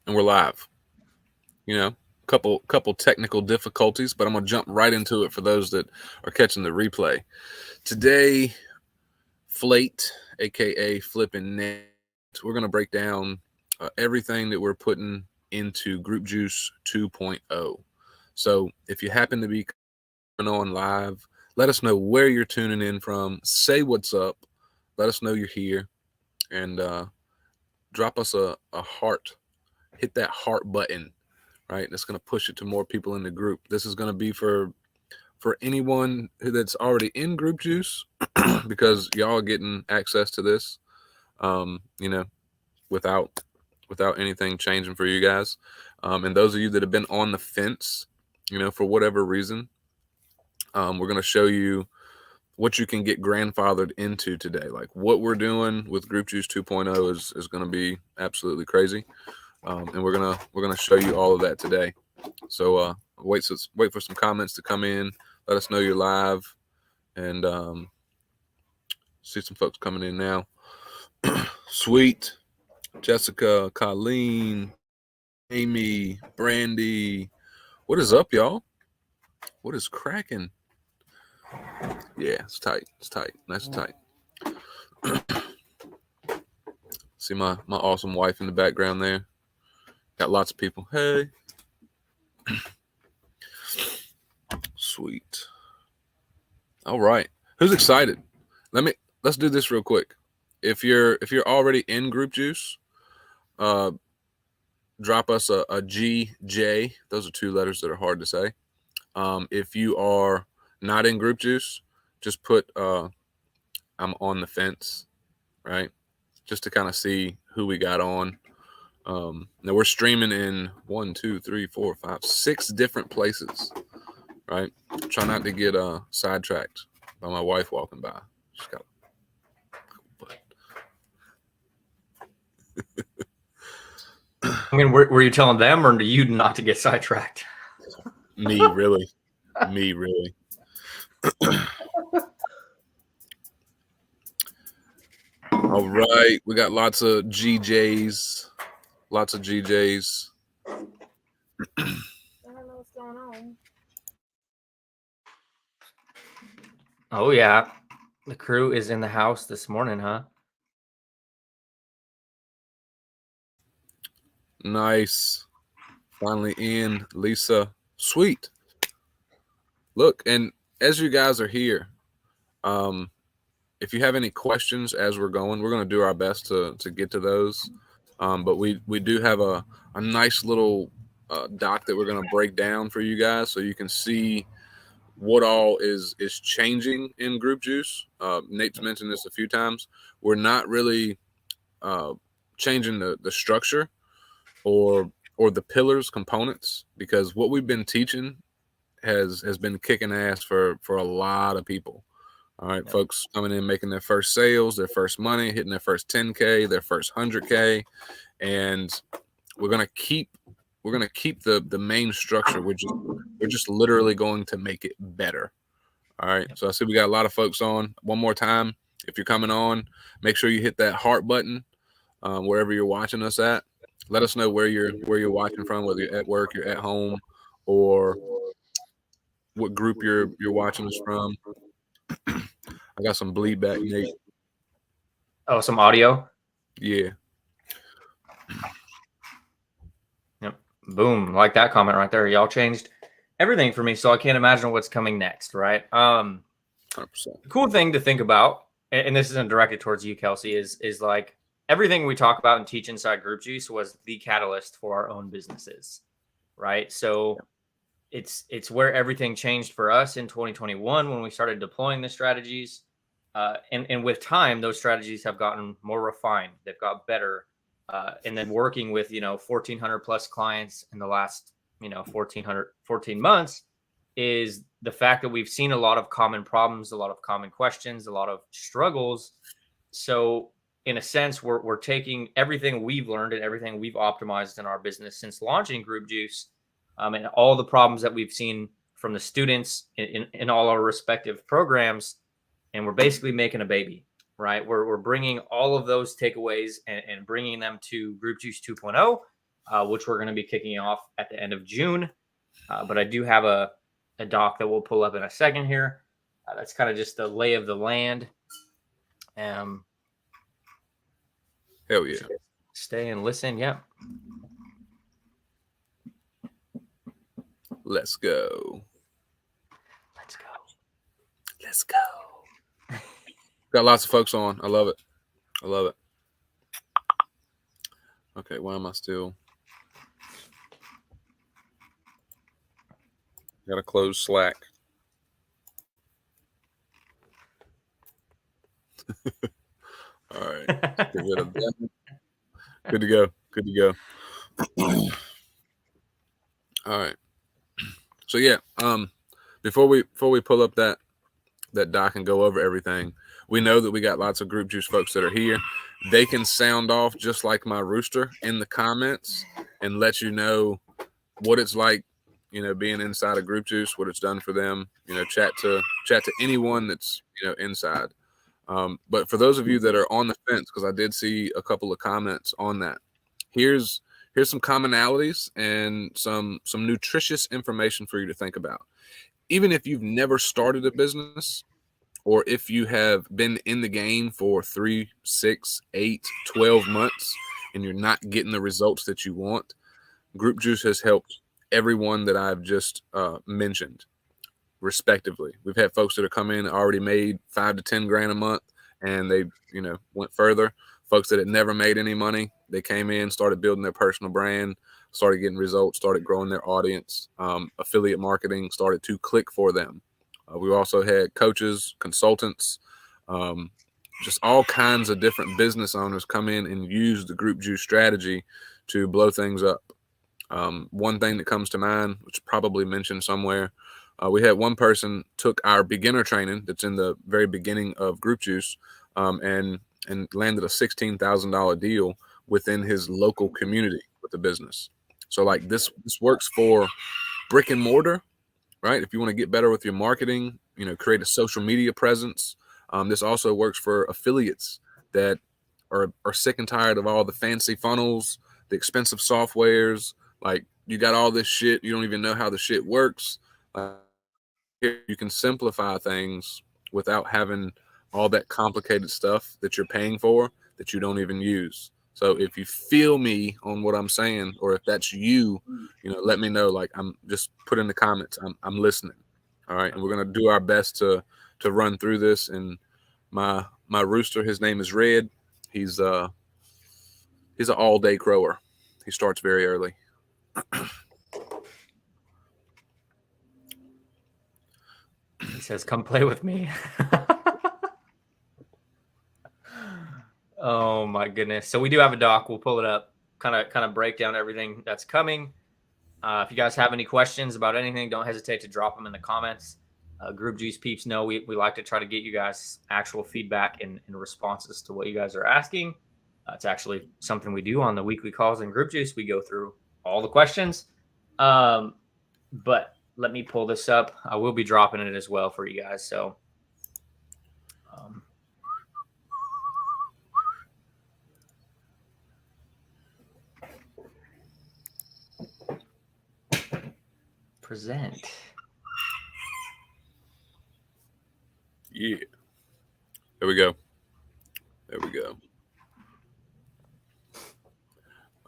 and we're live. You know, couple technical difficulties, but I'm gonna jump right into it for those that are catching the replay. Today, Flate, aka Flippin' Nate, we're gonna break down everything that we're putting into Group Juice 2.0. So if you happen to be on live, let us know where you're tuning in from. Say what's up. Let us know you're here, and drop us a heart. Hit that heart button, right? That's going to push it to more people in the group. This is going to be for anyone that's already in Group Juice, because y'all are getting access to this, you know, without anything changing for you guys. And those of you that have been on the fence, you know, for whatever reason, we're going to show you what you can get grandfathered into today. Like what we're doing with Group Juice 2.0 is going to be absolutely crazy. And we're gonna show you all of that today. So wait for some comments to come in. Let us know you're live, and see some folks coming in now. Sweet, Jessica, Colleen, Amy, Brandy. What is up, y'all? What is cracking? Yeah, it's tight. It's tight. Nice and tight. See my awesome wife in the background there. Got lots of people. Hey. Sweet. All right. Who's excited? Let's do this real quick. If you're already in Group Juice, drop us a GJ. Those are two letters that are hard to say. If you are not in Group Juice, just put I'm on the fence, right? Just to kind of see who we got on. Now we're streaming in 1, 2, 3, 4, 5, 6 different places, right? Try not to get sidetracked by my wife walking by. She's got I mean, were you telling them or you not to get sidetracked? Me, really. Me, really. All right. We got lots of GJs. Lots of GJs. I don't know what's going on. Oh, yeah. The crew is in the house this morning, huh? Nice. Finally in, Lisa. Sweet. Look, and as you guys are here, if you have any questions as we're going, we're going to do our best to get to those. But we do have a nice little doc that we're going to break down for you guys, so you can see what all is changing in Group Juice. Nate's mentioned this a few times. We're not really changing the structure or the pillars components, because what we've been teaching has been kicking ass for a lot of people. All right, folks coming in, making their first sales, their first money, hitting their first 10K, their first 100K, and we're gonna keep the main structure. We're just literally going to make it better. All right. So I see we got a lot of folks on. One more time, if you're coming on, make sure you hit that heart button wherever you're watching us at. Let us know where you're watching from, whether you're at work, you're at home, or what group you're watching us from. I got some bleed back, Nate. Oh, some audio? Yeah. Yep. Boom. Like that comment right there. Y'all changed everything for me, so I can't imagine what's coming next, right? 100%. The cool thing to think about, and this isn't directed towards you, Kelsey, is like everything we talk about and teach inside Group Juice was the catalyst for our own businesses, right? So it's where everything changed for us in 2021 when we started deploying the strategies. And with time, those strategies have gotten more refined. They've got better. And then working with, 1,400 plus clients in the last, 14 months is the fact that we've seen a lot of common problems, a lot of common questions, a lot of struggles. So in a sense, we're taking everything we've learned and everything we've optimized in our business since launching Group Juice, and all the problems that we've seen from the students in all our respective programs. And we're basically making a baby, right? We're bringing all of those takeaways and bringing them to Group Juice 2.0. which we're going to be kicking off at the end of June. But I do have a doc that we'll pull up in a second here. That's kind of just the lay of the land. Hell yeah. Stay and listen. Yep. Let's go. Let's go. Let's go. Got lots of folks on. I love it. I love it. Okay, why am I still? Got to close Slack. All right. Get rid of that. Good to go. Good to go. All right. So yeah, before we pull up that doc and go over everything, we know that we got lots of Group Juice folks that are here. They can sound off just like my rooster in the comments and let you know what it's like, being inside of Group Juice, what it's done for them. Chat to anyone that's inside. But for those of you that are on the fence, because I did see a couple of comments on that, here's some commonalities and some nutritious information for you to think about. Even if you've never started a business, or if you have been in the game for 3, 6, 8, 12 months and you're not getting the results that you want, Group Juice has helped everyone that I've just mentioned, respectively. We've had folks that have come in already made $5 to $10 grand a month, and they went further. Folks that had never made any money, they came in, started building their personal brand, started getting results, started growing their audience. Affiliate marketing started to click for them. We also had coaches, consultants, just all kinds of different business owners come in and use the Group Juice strategy to blow things up. One thing that comes to mind, which probably mentioned somewhere, we had one person took our beginner training that's in the very beginning of Group Juice, and landed a $16,000 deal within his local community with the business. So like this works for brick and mortar, right? If you want to get better with your marketing, create a social media presence. This also works for affiliates that are sick and tired of all the fancy funnels, the expensive softwares. Like, you got all this shit, you don't even know how the shit works. You can simplify things without having all that complicated stuff that you're paying for that you don't even use. So if you feel me on what I'm saying, or if that's you, let me know. Like, I'm just put in the comments. I'm listening. All right. And we're going to do our best to run through this. And my rooster, his name is Red. He's an all day crower. He starts very early. He says, "Come play with me." Oh my goodness. So we do have a doc. We'll pull it up, kind of break down everything that's coming. If you guys have any questions about anything, don't hesitate to drop them in the comments. Group Juice peeps know we like to try to get you guys actual feedback and responses to what you guys are asking. It's actually something we do on the weekly calls in Group Juice. We go through all the questions. But let me pull this up. I will be dropping it as well for you guys. So present. Yeah. There we go.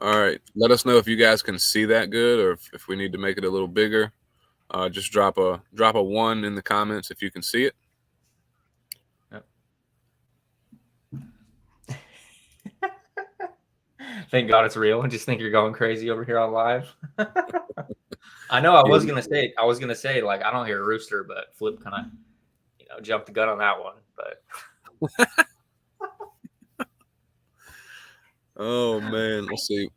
All right. Let us know if you guys can see that good, or if we need to make it a little bigger. Just drop a 1 in the comments if you can see it. Yep. Thank God it's real. I just think you're going crazy over here on live. I know. I was gonna say like, I don't hear a rooster, but Flip kind of jumped the gun on that one. But oh man, let's see.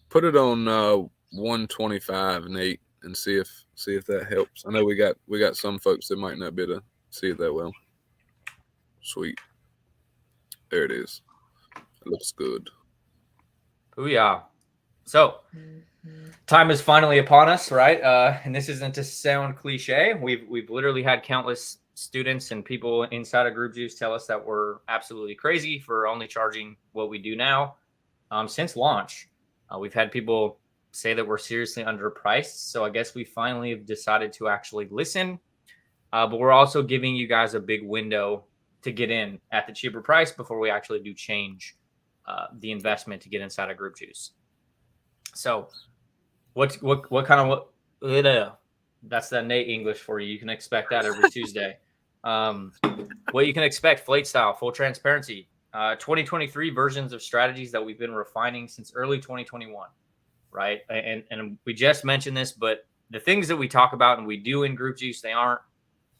Put it on 125, Nate, and see if that helps. I know we got some folks that might not be able to see it that well. Sweet. There it is. It looks good. Booyah. So time is finally upon us, right? And this isn't to sound cliche. We've literally had countless students and people inside of Group Juice tell us that we're absolutely crazy for only charging what we do now. Since launch, we've had people say that we're seriously underpriced. So I guess we finally have decided to actually listen. But we're also giving you guys a big window to get in at the cheaper price before we actually do change the investment to get inside of Group Juice. So what kind of that's that Nate English for you. You can expect that every Tuesday. What you can expect, Flate style, full transparency. 2023 versions of strategies that we've been refining since early 2021, right? And we just mentioned this, but the things that we talk about and we do in Group Juice,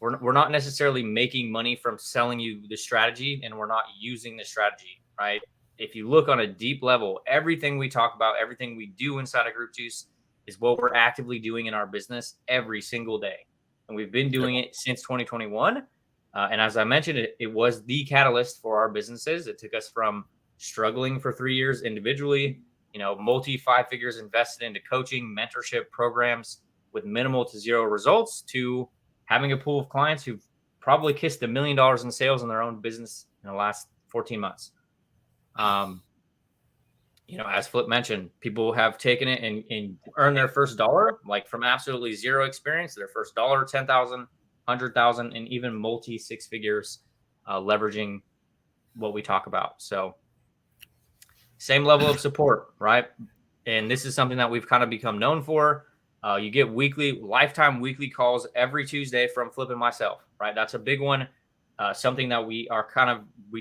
we're not necessarily making money from selling you the strategy, and we're not using the strategy, right? If you look on a deep level, everything we talk about, everything we do inside of Group Juice is what we're actively doing in our business every single day. And we've been doing it since 2021. And as I mentioned, it was the catalyst for our businesses. It took us from struggling for 3 years individually, multi 5 figures invested into coaching, mentorship programs with minimal to zero results, to having a pool of clients who've probably kissed $1 million in sales in their own business in the last 14 months. As Flip mentioned, people have taken it and earned their first dollar, like from absolutely zero experience, their first dollar, 10,000, 100,000, and even multi 6 figures, leveraging what we talk about. So same level of support, right? And this is something that we've kind of become known for. You get lifetime weekly calls every Tuesday from Flip and myself, right? That's a big one. Something that we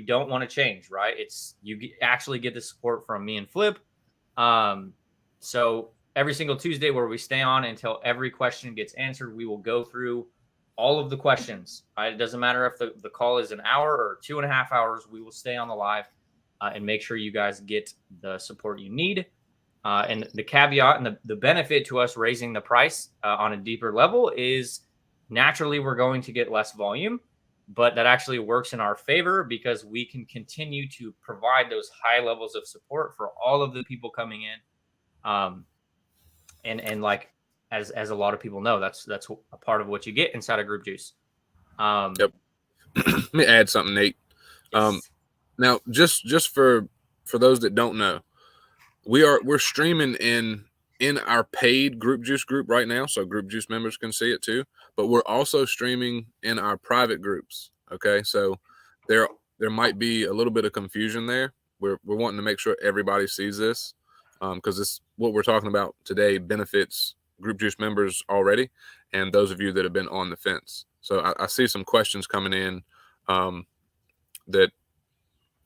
don't want to change, right? Actually get the support from me and Flip. So every single Tuesday where we stay on until every question gets answered, we will go through all of the questions, right? It doesn't matter if the call is an hour or 2.5 hours, we will stay on the live and make sure you guys get the support you need. And the caveat and the benefit to us raising the price on a deeper level is naturally we're going to get less volume, but that actually works in our favor because we can continue to provide those high levels of support for all of the people coming in. And like, as a lot of people know, that's a part of what you get inside of Group Juice. Yep. Let me add something, Nate. Yes. Now, just for those that don't know, we're streaming in our paid Group Juice group right now, so Group Juice members can see it too. But we're also streaming in our private groups. Okay, so there might be a little bit of confusion there. We're wanting to make sure everybody sees this because this what we're talking about today benefits Group Juice members already, and those of you that have been on the fence. So I see some questions coming in that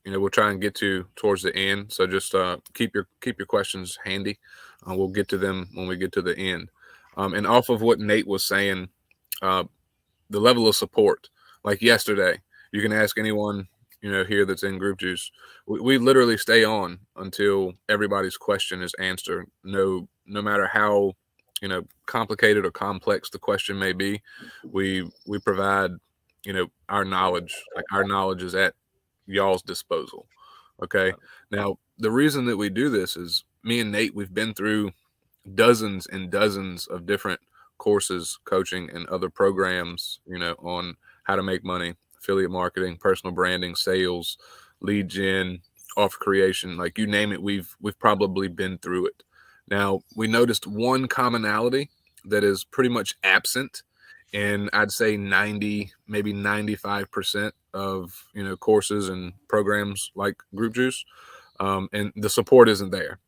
we'll try and get to towards the end. So just keep your questions handy. We'll get to them when we get to the end. And off of what Nate was saying, the level of support, like yesterday, you can ask anyone here that's in Group Juice. We literally stay on until everybody's question is answered. No matter how complicated or complex the question may be, we provide our knowledge. Like our knowledge is at y'all's disposal. Okay. Now, the reason that we do this is me and Nate, we've been through dozens and dozens of different courses, coaching, and other programs, on how to make money, affiliate marketing, personal branding, sales, lead gen, offer creation, like you name it, we've probably been through it. Now, we noticed one commonality that is pretty much absent in, I'd say 90, maybe 95% of courses and programs like Group Juice, and the support isn't there.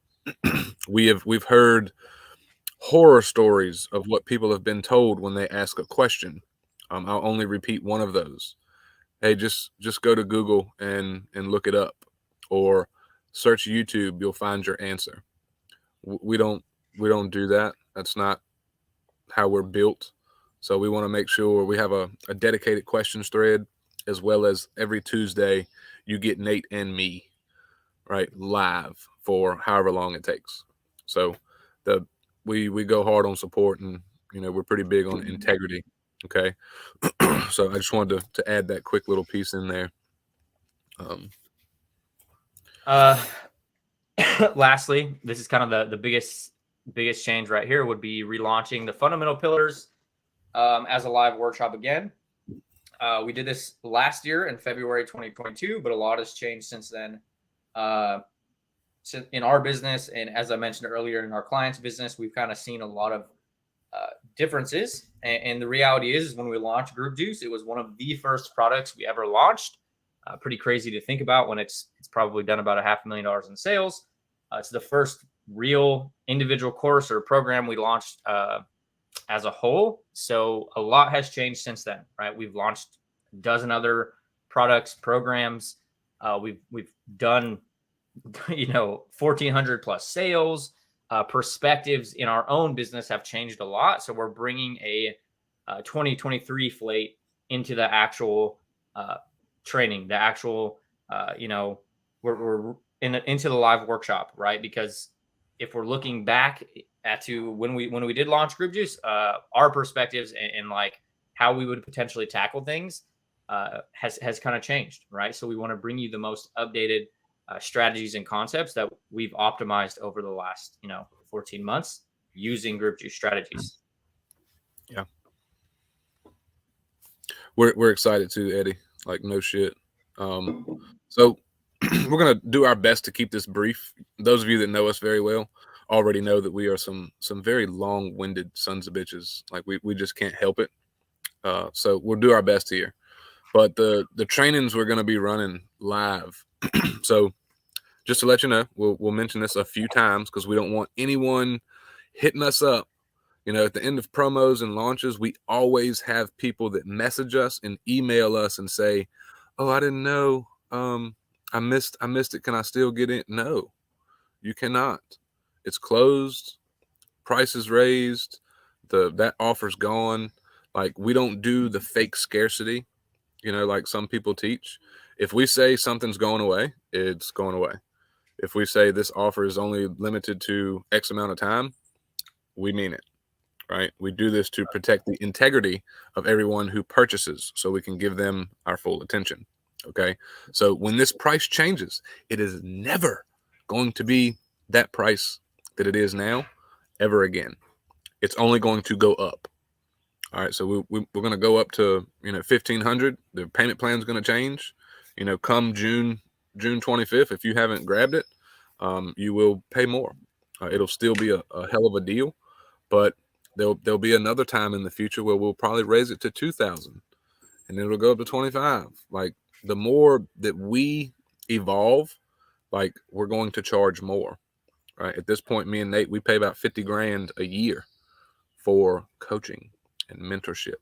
We've heard horror stories of what people have been told when they ask a question. I'll only repeat one of those. Hey, just go to Google and look it up, or search YouTube. You'll find your answer. We don't do that. That's not how we're built. So we want to make sure we have a dedicated questions thread, as well as every Tuesday you get Nate and me, right, live for however long it takes. So we go hard on support, and we're pretty big on integrity. Okay. So I just wanted to add that quick little piece in there. Lastly, this is kind of the biggest change right here would be relaunching the fundamental pillars as a live workshop again. We did this last year in February 2022, but a lot has changed since then. in our business, and as I mentioned earlier, in our clients' business, we've kind of seen a lot of differences. And the reality is when we launched Group Juice, it was one of the first products we ever launched. Pretty crazy to think about when it's probably done about $500,000 in sales. It's the first real individual course or program we launched as a whole. So a lot has changed since then, right? We've launched a dozen other products, programs. We've done 1,400 plus sales. Perspectives in our own business have changed a lot. So we're bringing a 2023 Flate into the actual training, the actual, we're into the live workshop, right? Because if we're looking back to when we did launch Group Juice, our perspectives and like how we would potentially tackle things has kind of changed, right? So we want to bring you the most updated strategies and concepts that we've optimized over the last 14 months using Group Juice strategies. Yeah, we're excited too, Eddie. Like no shit. So we're gonna do our best to keep this brief. Those of you that know us very well already know that we are some very long-winded sons of bitches. Like we just can't help it. So we'll do our best here. But the trainings we're gonna be running live. So just to let you know, we'll mention this a few times because we don't want anyone hitting us up. At the end of promos and launches, we always have people that message us and email us and say, "Oh, I didn't know. I missed it. Can I still get in?" No, you cannot. It's closed. Price is raised. That offer's gone. Like we don't do the fake scarcity, like some people teach. If we say something's going away, it's going away. If we say this offer is only limited to X amount of time, we mean it, right? We do this to protect the integrity of everyone who purchases so we can give them our full attention, okay? So when this price changes, it is never going to be that price that it is now ever again. It's only going to go up. All right, so we're going to go up to 1,500. The payment plan is going to change. Come June 25th, if you haven't grabbed it, you will pay more. It'll still be a hell of a deal, but there'll be another time in the future where we'll probably raise it to 2,000, and it'll go up to 25. Like the more that we evolve, like we're going to charge more. Right at this point, me and Nate, we pay about 50 grand a year for coaching and mentorship.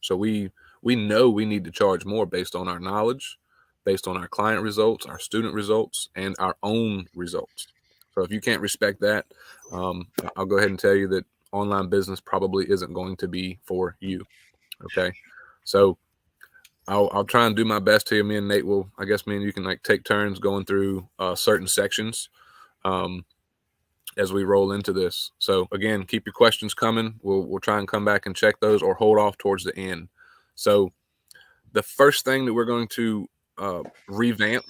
So we know we need to charge more based on our knowledge, based on our client results, our student results, and our own results. So if you can't respect that, I'll go ahead and tell you that online business probably isn't going to be for you. Okay. So I'll try and do my best here. Me and Nate will, I guess me and you can like take turns going through certain sections as we roll into this. So again, keep your questions coming. We'll try and come back and check those or hold off towards the end. So the first thing that we're going to revamp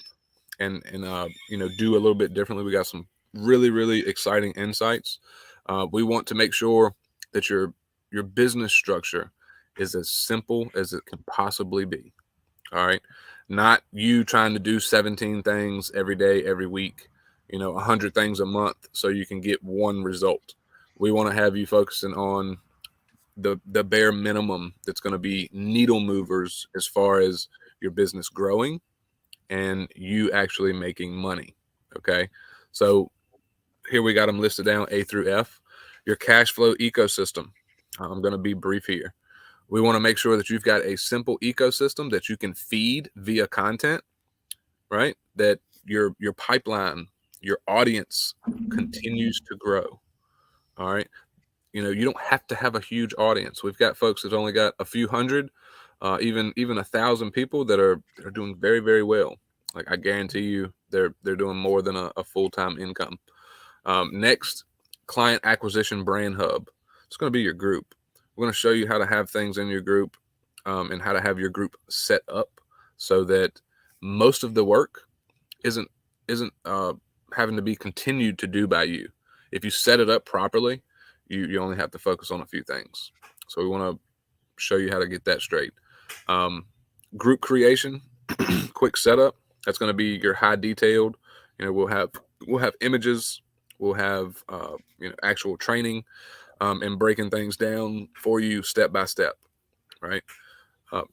and do a little bit differently. We got some really, really exciting insights. We want to make sure that your business structure is as simple as it can possibly be. All right. Not you trying to do 17 things every day, every week, 100 things a month so you can get one result. We want to have you focusing on the bare minimum that's going to be needle movers as far as your business growing and you actually making money. Okay. So here we got them listed down A through F. Your cash flow ecosystem. I'm going to be brief here. We want to make sure that you've got a simple ecosystem that you can feed via content, right? That your pipeline, your audience continues to grow. All right. You don't have to have a huge audience. We've got folks that only got a few hundred, even 1,000 people that are doing very, very well. Like I guarantee you, they're doing more than a full-time income. Next, client acquisition brand hub. It's going to be your group. We're going to show you how to have things in your group and how to have your group set up so that most of the work isn't having to be continued to do by you. If you set it up properly, you only have to focus on a few things. So we want to show you how to get that straight. Group creation, quick setup. That's going to be your high detailed. We'll have We'll have images. We'll have actual training and breaking things down for you step by step, right?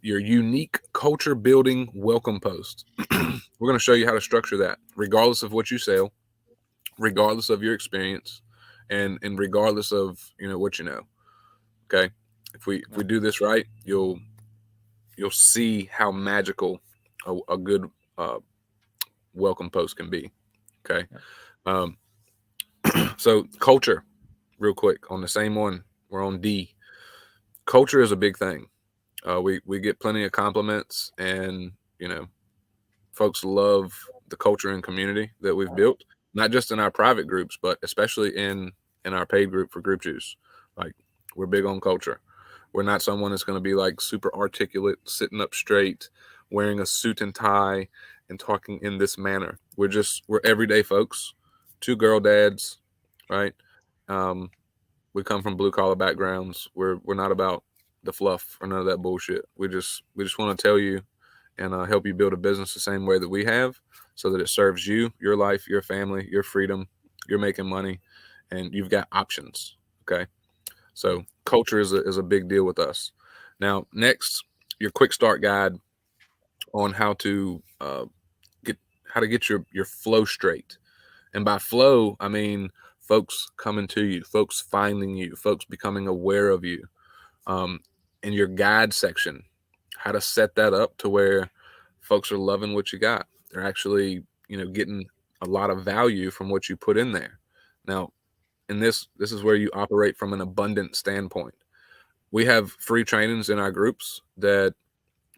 Your unique culture building welcome post. We're going to show you how to structure that, regardless of what you sell, regardless of your experience, and regardless of what you know. Okay, if we do this right, you'll see how magical a good welcome post can be. Okay, so culture, real quick on the same one. We're on D. Culture is a big thing. We get plenty of compliments, and folks love the culture and community that we've built, not just in our private groups, but especially in our paid group for Group Juice. Like, we're big on culture. We're not someone that's going to be like super articulate, sitting up straight, wearing a suit and tie, and talking in this manner. We're everyday folks, two girl dads, right? We come from blue collar backgrounds. We're not about the fluff or none of that bullshit. We just want to tell you and help you build a business the same way that we have, so that it serves you, your life, your family, your freedom. You're making money, and you've got options. Okay, so culture is a big deal with us. Now, next, your quick start guide on how to get your flow straight. And by flow, I mean folks coming to you, folks finding you, folks becoming aware of you. In your guide section, how to set that up to where folks are loving what you got. They're actually, getting a lot of value from what you put in there. Now, in this is where you operate from an abundant standpoint. We have free trainings in our groups that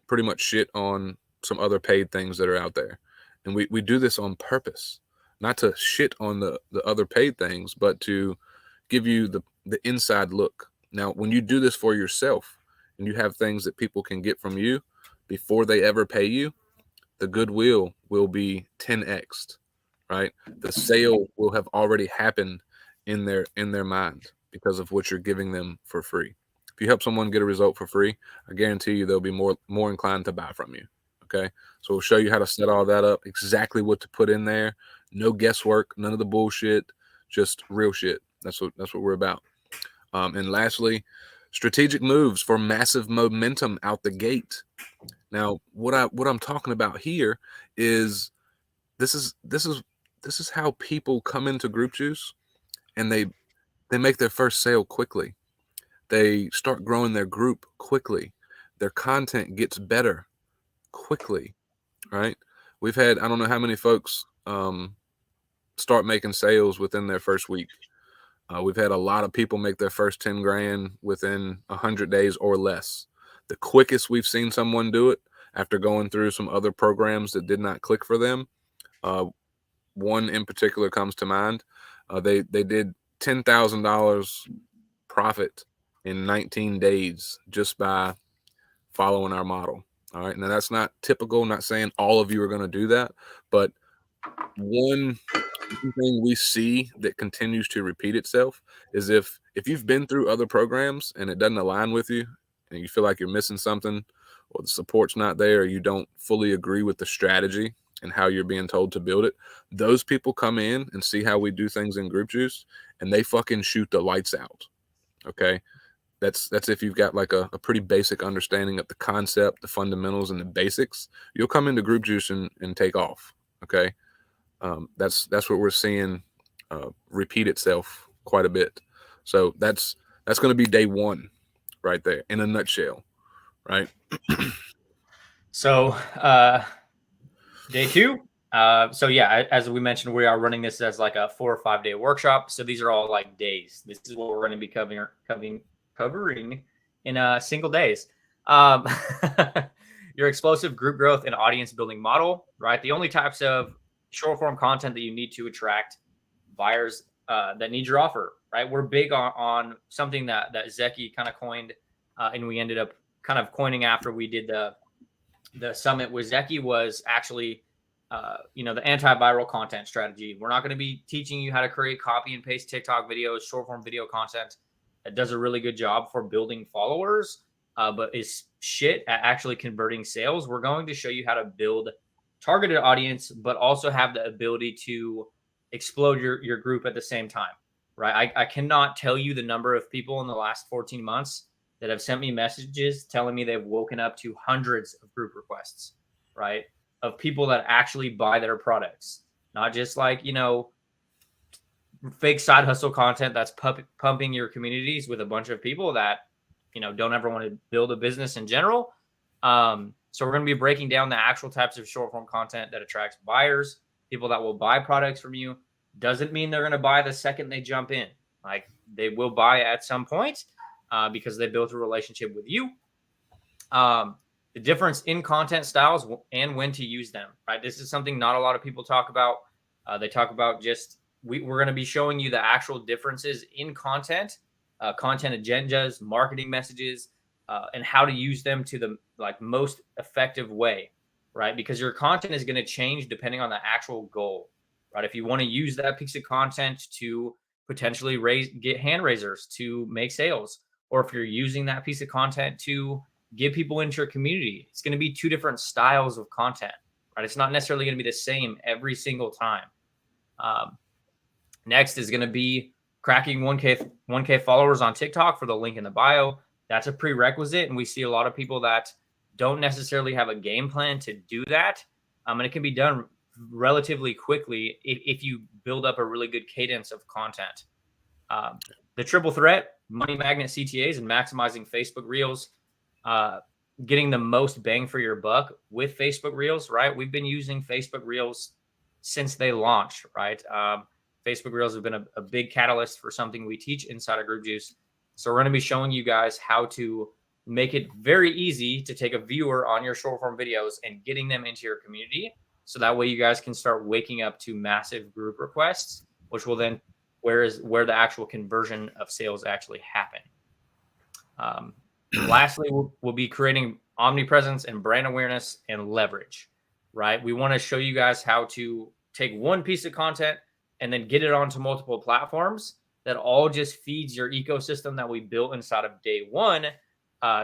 pretty much shit on some other paid things that are out there. And we do this on purpose, not to shit on the other paid things, but to give you the inside look. Now, when you do this for yourself and you have things that people can get from you before they ever pay you, the goodwill will be 10x'd, right? The sale will have already happened in their mind because of what you're giving them for free. If you help someone get a result for free, I guarantee you they'll be more inclined to buy from you. Okay, so we'll show you how to set all that up, exactly what to put in there. No guesswork, none of the bullshit, just real shit. That's what we're about. And lastly, strategic moves for massive momentum out the gate. Now, what I'm talking about here is this is how people come into Group Juice, and they make their first sale quickly. They start growing their group quickly. Their content gets better quickly, right? We've had, I don't know how many folks start making sales within their first week. We've had a lot of people make their first 10 grand within 100 days or less. The quickest we've seen someone do it, after going through some other programs that did not click for them, one in particular comes to mind. They did $10,000 profit in 19 days just by following our model. All right. Now, that's not typical. I'm not saying all of you are going to do that, but one thing we see that continues to repeat itself is if you've been through other programs and it doesn't align with you, and you feel like you're missing something, or the support's not there, or you don't fully agree with the strategy and how you're being told to build it, those people come in and see how we do things in Group Juice, and they fucking shoot the lights out. Okay. That's if you've got like a pretty basic understanding of the concept, the fundamentals, and the basics. You'll come into Group Juice and take off. Okay. That's what we're seeing repeat itself quite a bit. So that's going to be day one right there in a nutshell, right? So day two. So yeah, as we mentioned, we are running this as like a 4 or 5 day workshop. So these are all like days. This is what we're going to be covering in single days. Your explosive group growth and audience building model, right? The only types of short form content that you need to attract buyers that need your offer, right? We're big on something that Zeki kind of coined, and we ended up kind of coining after we did the summit with Zeki, was actually the antiviral content strategy. We're not going to be teaching you how to create copy and paste TikTok videos, short form video content that does a really good job for building followers, but is shit at actually converting sales. We're going to show you how to build targeted audience, but also have the ability to explode your group at the same time, right? I cannot tell you the number of people in the last 14 months that have sent me messages telling me they've woken up to hundreds of group requests, right? Of people that actually buy their products, not just like, fake side hustle content that's pumping your communities with a bunch of people that, don't ever want to build a business in general. So we're going to be breaking down the actual types of short form content that attracts buyers, people that will buy products from you. Doesn't mean they're going to buy the second they jump in. Like, they will buy at some point because they built a relationship with you. The difference in content styles and when to use them, right? This is something not a lot of people talk about. They talk about just, we're going to be showing you the actual differences in content, content agendas, marketing messages, and how to use them to the most effective way, right? Because your content is going to change depending on the actual goal, right? If you want to use that piece of content to potentially get hand raisers to make sales, or if you're using that piece of content to get people into your community, it's going to be two different styles of content, right? It's not necessarily going to be the same every single time. Next is going to be cracking 1K followers on TikTok for the link in the bio. That's a prerequisite. And we see a lot of people that don't necessarily have a game plan to do that. And it can be done relatively quickly if you build up a really good cadence of content. The triple threat, money magnet CTAs and maximizing Facebook Reels, getting the most bang for your buck with Facebook Reels, right? We've been using Facebook Reels since they launched, right? Facebook Reels have been a big catalyst for something we teach inside of Group Juice. So we're going to be showing you guys how to make it very easy to take a viewer on your short form videos and getting them into your community. So that way you guys can start waking up to massive group requests, which will then where the actual conversion of sales actually happen. Lastly, we'll be creating omnipresence and brand awareness and leverage, right? We want to show you guys how to take one piece of content and then get it onto multiple platforms that all just feeds your ecosystem that we built inside of day one.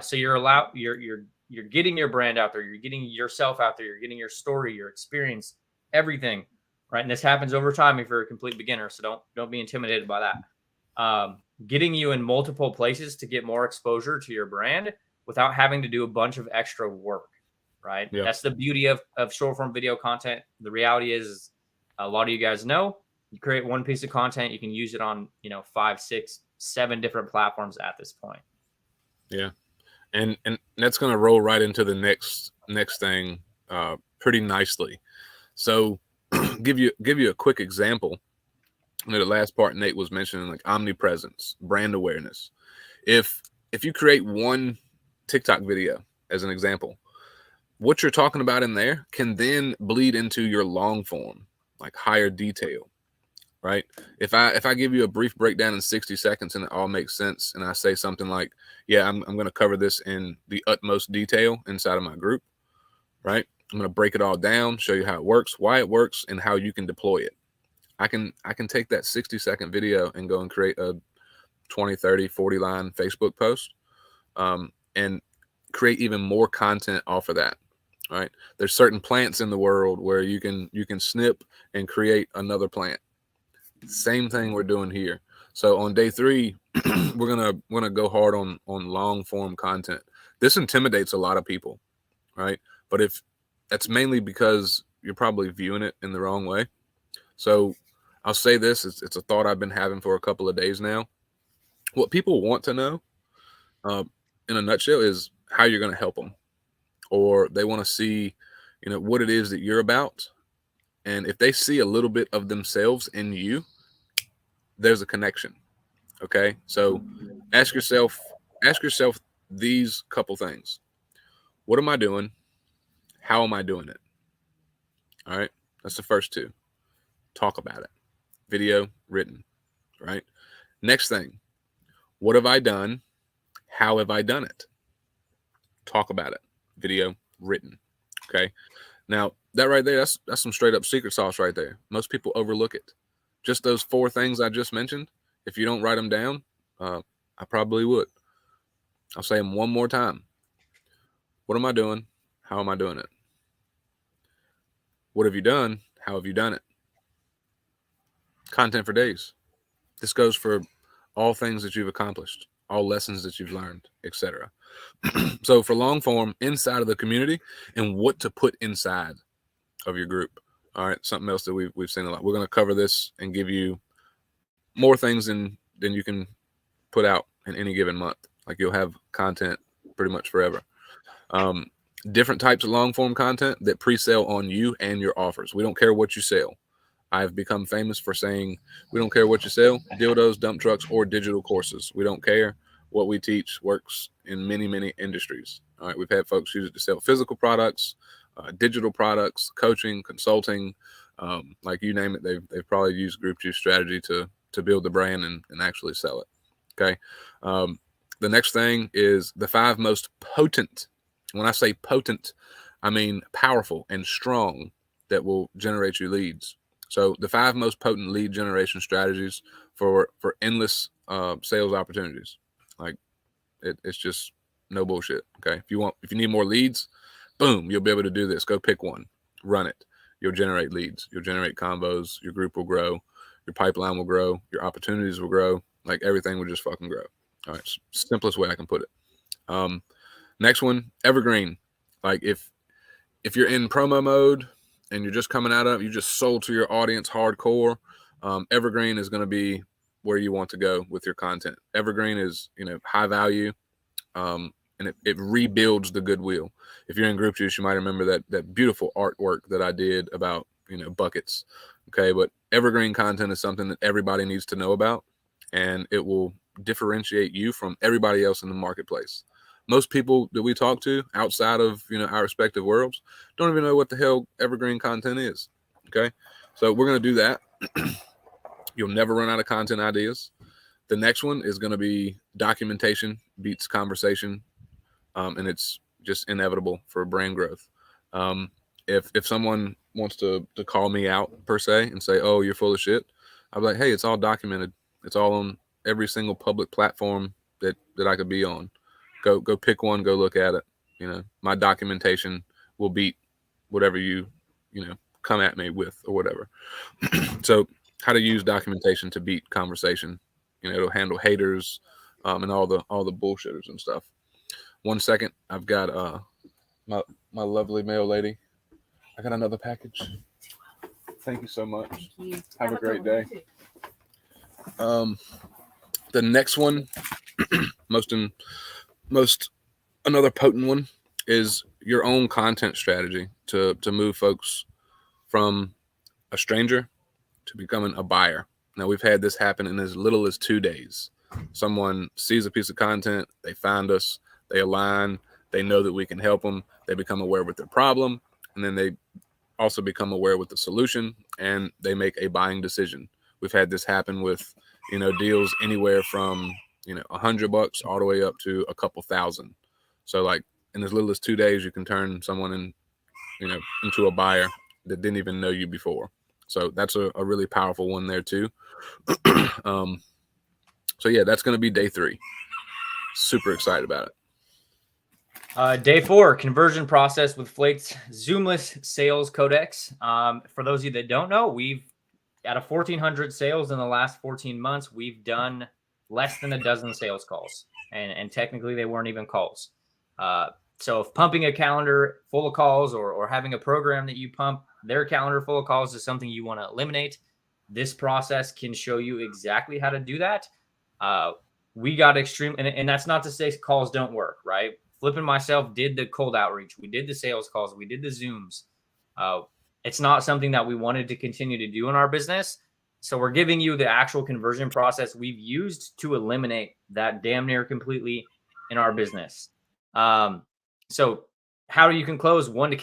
So you're getting your brand out there, you're getting yourself out there, you're getting your story, your experience, everything, right? And this happens over time if you're a complete beginner. So don't be intimidated by that. Getting you in multiple places to get more exposure to your brand without having to do a bunch of extra work, right? Yeah. That's the beauty of short form video content. The reality is a lot of you guys know, you create one piece of content, you can use it on, 5, 6, 7 different platforms at this point. Yeah. And that's going to roll right into the next thing pretty nicely. So give you a quick example. The last part Nate was mentioning, like omnipresence, brand awareness. If you create one TikTok video as an example, what you're talking about in there can then bleed into your long form, like higher detail, right? If I give you a brief breakdown in 60 seconds and it all makes sense, and I say something like, yeah, I'm going to cover this in the utmost detail inside of my group, right? I'm going to break it all down, show you how it works, why it works, and how you can deploy it. I can take that 60-second video and go and create a 20, 30, 40 line Facebook post and create even more content off of that. Right? There's certain plants in the world where you can snip and create another plant. Same thing we're doing here. So on day 3, we're gonna go hard on long form content. This intimidates a lot of people, right? But if that's mainly because you're probably viewing it in the wrong way. So I'll say this, it's a thought I've been having for a couple of days now. What people want to know, in a nutshell, is how you're going to help them. Or they want to see, what it is that you're about. And if they see a little bit of themselves in you, there's a connection. Okay? So ask yourself these couple things. What am I doing? How am I doing it? All right? That's the first 2. Talk about it. Video, written, right? Next thing, what have I done? How have I done it? Talk about it. Video, written. Okay. Now that right there, that's some straight up secret sauce right there. Most people overlook it. Just those 4 things I just mentioned. If you don't write them down, I probably would. I'll say them one more time. What am I doing? How am I doing it? What have you done? How have you done it? Content for days. This goes for all things that you've accomplished, all lessons that you've learned, etc. So for long form, inside of the community and what to put inside of your group. All right, something else that we've seen a lot. We're going to cover this and give you more things than you can put out in any given month. Like you'll have content pretty much forever. Different types of long form content that pre-sale on you and your offers. We don't care what you sell. I've become famous for saying we don't care what you sell, dildos, dump trucks, or digital courses. We don't care. What we teach works in many, many industries. All right, we've had folks use it to sell physical products, digital products, coaching, consulting, like you name it. They've probably used Group Juice strategy to build the brand and actually sell it. Okay. The next thing is the 5 most potent. When I say potent, I mean powerful and strong that will generate you leads. So the 5 most potent lead generation strategies for endless sales opportunities. Like it's just no bullshit. Okay. If you need more leads, boom, you'll be able to do this. Go pick one, run it. You'll generate leads. You'll generate combos. Your group will grow. Your pipeline will grow. Your opportunities will grow. Like everything will just fucking grow. All right. Simplest way I can put it. Next one, evergreen. Like if you're in promo mode and you're just coming out of, you just sold to your audience hardcore, evergreen is going to be where you want to go with your content. Evergreen is, high value, and it rebuilds the goodwill. If you're in Group Juice, you might remember that beautiful artwork that I did about, buckets. Okay. But evergreen content is something that everybody needs to know about, and it will differentiate you from everybody else in the marketplace. Most people that we talk to outside of, our respective worlds don't even know what the hell evergreen content is. Okay. So we're going to do that. You'll never run out of content ideas. The next one is going to be documentation beats conversation. And it's just inevitable for brand growth. If someone wants to call me out per se and say, oh, you're full of shit, I'll be like, hey, it's all documented. It's all on every single public platform that I could be on. Go pick one, go look at it. My documentation will beat whatever you come at me with or whatever. So how to use documentation to beat conversation. It'll handle haters and all the bullshitters and stuff. 1 second. I've got my lovely mail lady. I got another package. Thank you so much. Thank you. Have a great day. The next one, most another potent one, is your own content strategy to move folks from a stranger to becoming a buyer. Now, we've had this happen in as little as 2 days. Someone sees a piece of content, they find us, they align, they know that we can help them, they become aware with their problem, and then they also become aware with the solution, and they make a buying decision. We've had this happen with, deals anywhere from, $100 all the way up to a couple thousand. So like in as little as 2 days, you can turn someone into a buyer that didn't even know you before. So that's a really powerful one there too. So yeah, that's going to be day 3. Super excited about it. Day 4, conversion process with Flate's Zoomless Sales Codex. For those of you that don't know, we've out of 1,400 sales in the last 14 months, we've done less than a dozen sales calls, and technically they weren't even calls. So if pumping a calendar full of calls or having a program that you pump their calendar full of calls is something you want to eliminate, this process can show you exactly how to do that. We got extreme, and that's not to say calls don't work, right? Flip and myself did the cold outreach. We did the sales calls. We did the Zooms. It's not something that we wanted to continue to do in our business. So we're giving you the actual conversion process we've used to eliminate that damn near completely in our business. So how you can close 1 to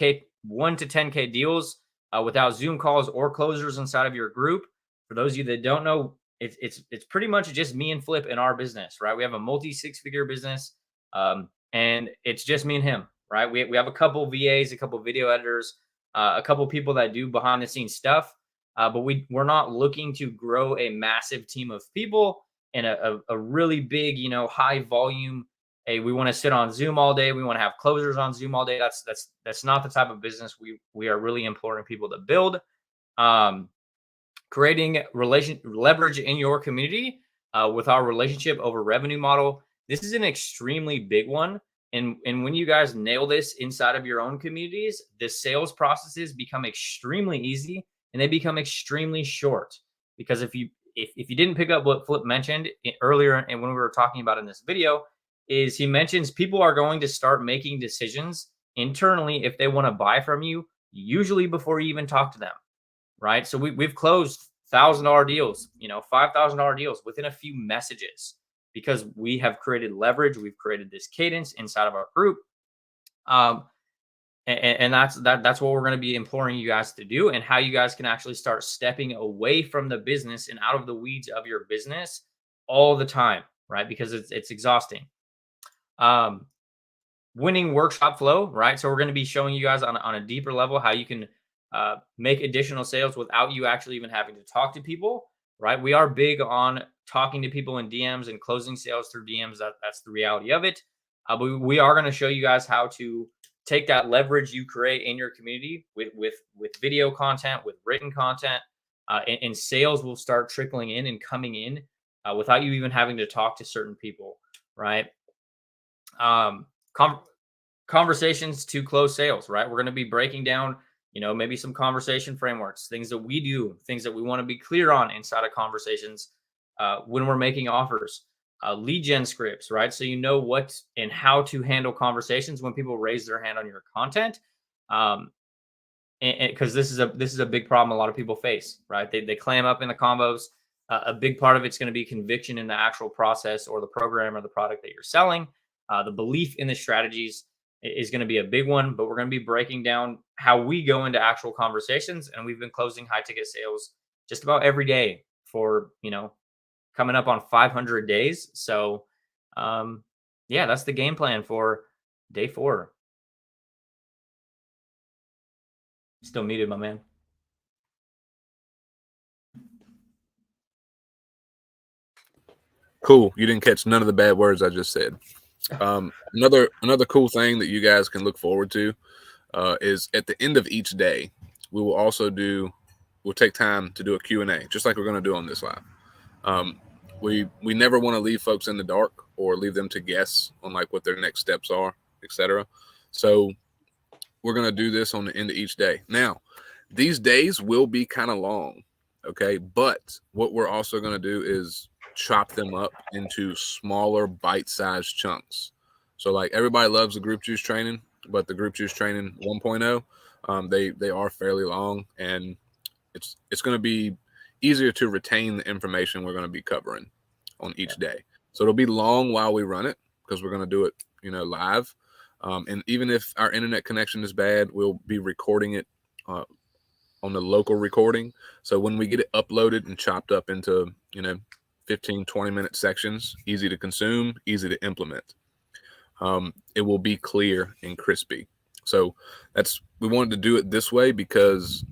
10K deals without Zoom calls or closers inside of your group. For those of you that don't know, it's pretty much just me and Flip in our business, right? We have a multi-6-figure business, and it's just me and him, right? We have a couple VAs, a couple video editors, a couple people that do behind the scenes stuff, but we're not looking to grow a massive team of people and a really big, high volume. Hey, we want to sit on Zoom all day. We want to have closers on Zoom all day. That's not the type of business we are really imploring people to build. creating leverage in your community with our relationship over revenue model. This is an extremely big one. And when you guys nail this inside of your own communities, the sales processes become extremely easy and they become extremely short. Because if you didn't pick up what Flip mentioned earlier and when we were talking about in this video, is he mentions people are going to start making decisions internally if they want to buy from you, usually before you even talk to them, right? So we've closed $1,000 deals, $5,000 deals within a few messages because we have created leverage. We've created this cadence inside of our group. And that's what we're going to be imploring you guys to do, and how you guys can actually start stepping away from the business and out of the weeds of your business all the time, right? Because it's exhausting. Winning workshop flow, right? So we're going to be showing you guys on a deeper level how you can make additional sales without you actually even having to talk to people, right? We are big on talking to people in DMs and closing sales through DMs. That's the reality of it. But we are going to show you guys how to take that leverage you create in your community with video content, with written content, and sales will start trickling in and coming in without you even having to talk to certain people, right? Conversations to close sales, right? We're going to be breaking down, maybe some conversation frameworks, things that we do, things that we want to be clear on inside of conversations when we're making offers. Lead gen scripts, right? So you know what and how to handle conversations when people raise their hand on your content, because this is a big problem a lot of people face, right? They clam up in the combos. A big part of it's going to be conviction in the actual process or the program or the product that you're selling. The belief in the strategies is going to be a big one, but we're going to be breaking down how we go into actual conversations, and we've been closing high ticket sales just about every day for coming up on 500 days. So, yeah, that's the game plan for day 4. Still muted, my man. Cool. You didn't catch none of the bad words I just said. Another cool thing that you guys can look forward to is at the end of each day, we'll take time to do a Q&A, just like we're going to do on this live. We never want to leave folks in the dark or leave them to guess on like what their next steps are, etc. So we're going to do this on the end of each day. Now, these days will be kind of long, okay? But what we're also going to do is chop them up into smaller bite-sized chunks. So like everybody loves the group juice training, but the group juice training 1.0, they are fairly long, and it's going to be easier to retain the information we're going to be covering on each day. So it'll be long while we run it because we're going to do it, live. And even if our internet connection is bad, we'll be recording it on the local recording. So when we get it uploaded and chopped up into, 15, 20-minute sections, easy to consume, easy to implement, it will be clear and crispy. So we wanted to do it this way because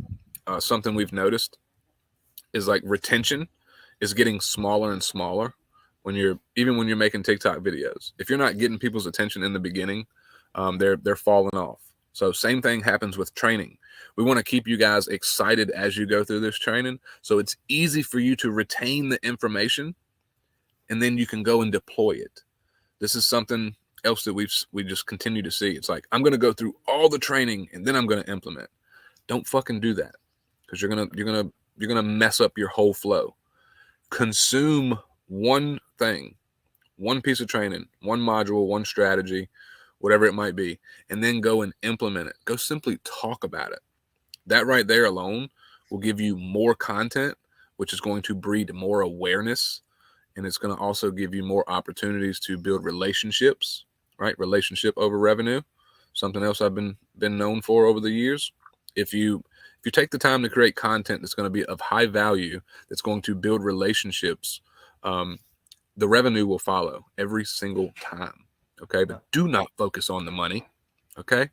something we've noticed is like retention is getting smaller and smaller when you're making TikTok videos. If you're not getting people's attention in the beginning, they're falling off. So same thing happens with training. We want to keep you guys excited as you go through this training, so it's easy for you to retain the information, and then you can go and deploy it. This is something else that we just continue to see. It's like, I'm going to go through all the training and then I'm going to implement. Don't fucking do that, because you're gonna mess up your whole flow. Consume one thing, one piece of training, one module, one strategy, whatever it might be, and then go and implement it. Go simply talk about it. That right there alone will give you more content, which is going to breed more awareness, and it's going to also give you more opportunities to build relationships, right? Relationship over revenue, something else I've been known for over the years. If you take the time to create content that's going to be of high value, that's going to build relationships, the revenue will follow every single time. Okay, but do not focus on the money. Okay,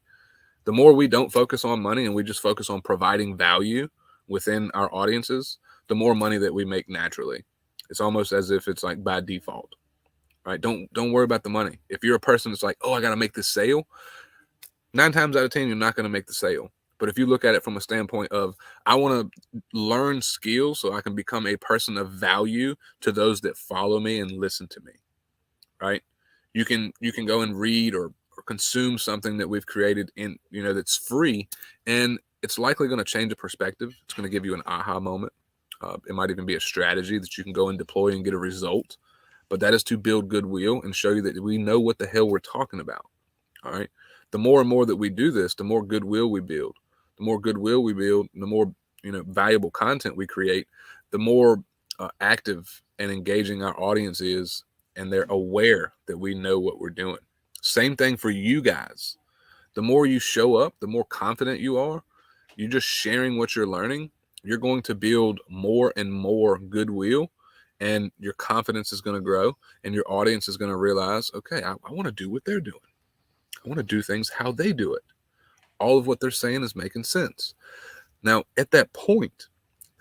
the more we don't focus on money and we just focus on providing value within our audiences, the more money that we make naturally. It's almost as if it's like by default, right? Don't worry about the money. If you're a person that's like, oh, I got to make this sale, 9 times out of 10, you're not going to make the sale. But if you look at it from a standpoint of, I want to learn skills so I can become a person of value to those that follow me and listen to me, right? You can go and read or consume something that we've created in, that's free, and it's likely going to change a perspective. It's going to give you an aha moment. It might even be a strategy that you can go and deploy and get a result. But that is to build goodwill and show you that we know what the hell we're talking about. All right. The more and more that we do this, the more goodwill we build. The more goodwill we build, the more valuable content we create, the more active and engaging our audience is, and they're aware that we know what we're doing. Same thing for you guys. The more you show up, the more confident you are. You're just sharing what you're learning. You're going to build more and more goodwill, and your confidence is going to grow, and your audience is going to realize, okay, I want to do what they're doing. I want to do things how they do it. All of what they're saying is making sense. Now, at that point,